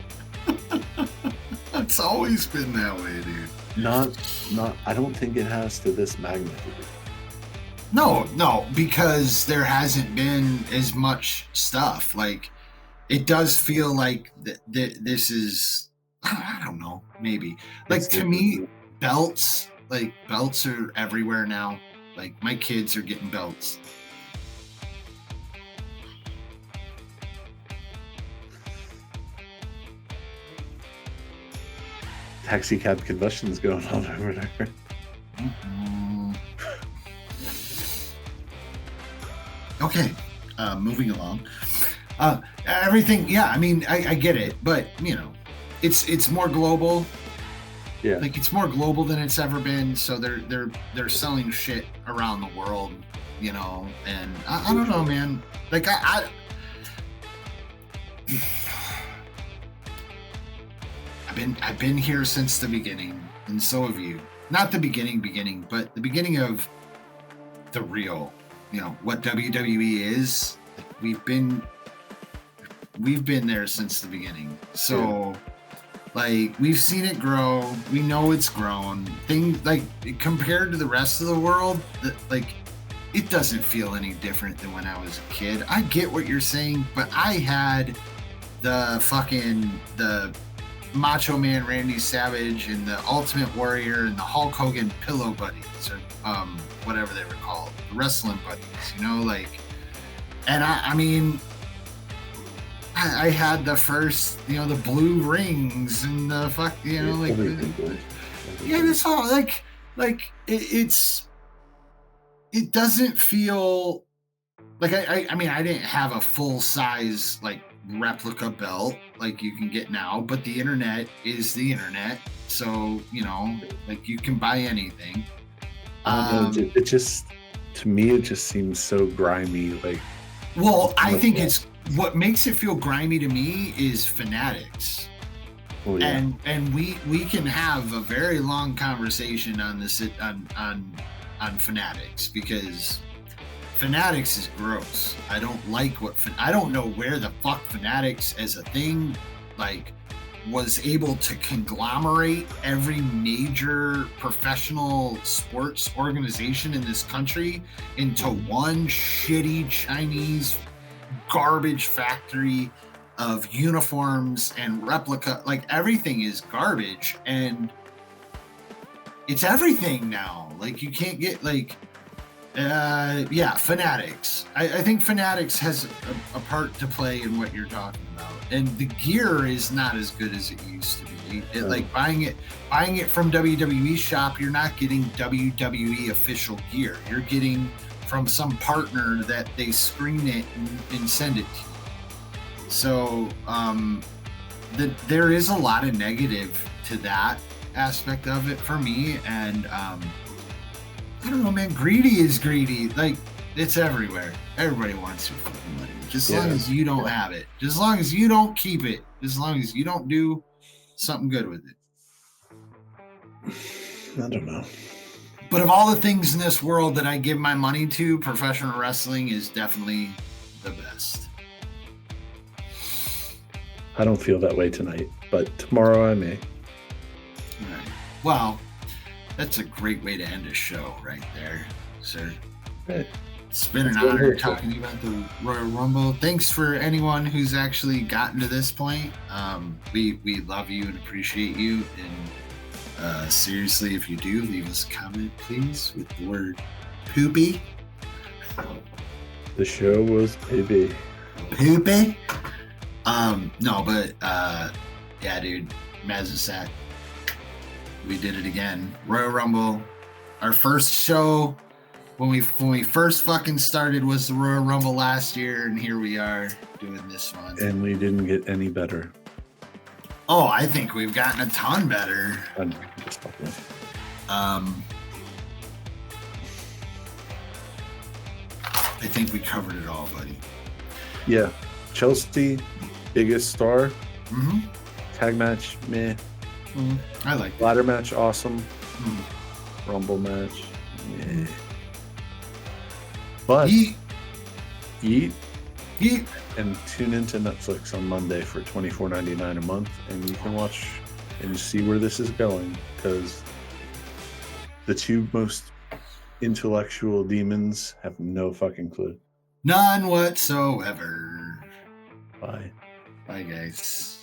it's always been that way, dude. Not. I don't think it has to this magnitude. No, because there hasn't been as much stuff. Like, it does feel like this is, I don't know, maybe. Like, to me, belts are everywhere now. Like, my kids are getting belts. Taxi cab conventions going on over there. Mm-hmm. Okay, moving along. Everything, yeah. I mean, I get it, but it's more global. Yeah. Like, it's more global than it's ever been. So they're selling shit around the world, and I don't know, man. Like, I've been here since the beginning, and so have you. Not the beginning, but the beginning of the real, what WWE is. We've been there since the beginning. So, like, we've seen it grow. We know it's grown. Things, like, compared to the rest of the world, like, it doesn't feel any different than when I was a kid. I get what you're saying, but I had the Macho Man Randy Savage and the Ultimate Warrior and the Hulk Hogan Pillow Buddies, or whatever they were called, the wrestling buddies, and I mean, I had the first, the blue rings and the fuck, like, yeah, it's all like it doesn't feel like I mean, I didn't have a full size, like, replica belt like you can get now, but the internet is the internet, so like, you can buy anything. It just, to me, it just seems so grimy. Like, well, I think it's what makes it feel grimy to me is Fanatics. Oh, yeah. And we can have a very long conversation on this on Fanatics, because Fanatics is gross. I don't like I don't know where the fuck Fanatics as a thing, like, was able to conglomerate every major professional sports organization in this country into one shitty Chinese garbage factory of uniforms and replica. Like, everything is garbage, and it's everything now. Like, you can't get, like, Fanatics. I think Fanatics has a part to play in what you're talking about, and the gear is not as good as it used to be. Like, buying it from WWE shop, you're not getting WWE official gear. You're getting from some partner that they screen it and send it to you. So there is a lot of negative to that, aspect of it for me. And I don't know, man. Greedy is greedy. Like, it's everywhere. Everybody wants your fucking money. Just as long as you don't have it. Just as long as you don't keep it. Just as long as you don't do something good with it. I don't know. But of all the things in this world that I give my money to, professional wrestling is definitely the best. I don't feel that way tonight, but tomorrow I may. All right. Well, that's a great way to end a show right there, sir. Right. It's been an honor talking about the Royal Rumble. Thanks for anyone who's actually gotten to this point. We love you and appreciate you. And seriously, if you do, leave us a comment, please, with the word poopy. The show was poopy. Poopy? No, but yeah, dude, Maz and SACK. We did it again. Royal Rumble. Our first show when we first fucking started was the Royal Rumble last year, and here we are doing this one. And we didn't get any better. Oh, I think we've gotten a ton better. I think we covered it all, buddy. Yeah. Chelsea, biggest star. Mm-hmm. Tag match, meh. Mm-hmm. I like that. Ladder match, awesome. Mm-hmm. Rumble match, meh. But eat and tune into Netflix on Monday for $24.99 a month, and you can watch and see where this is going, because the two most intellectual demons have no fucking clue. None whatsoever. Bye. Bye, guys.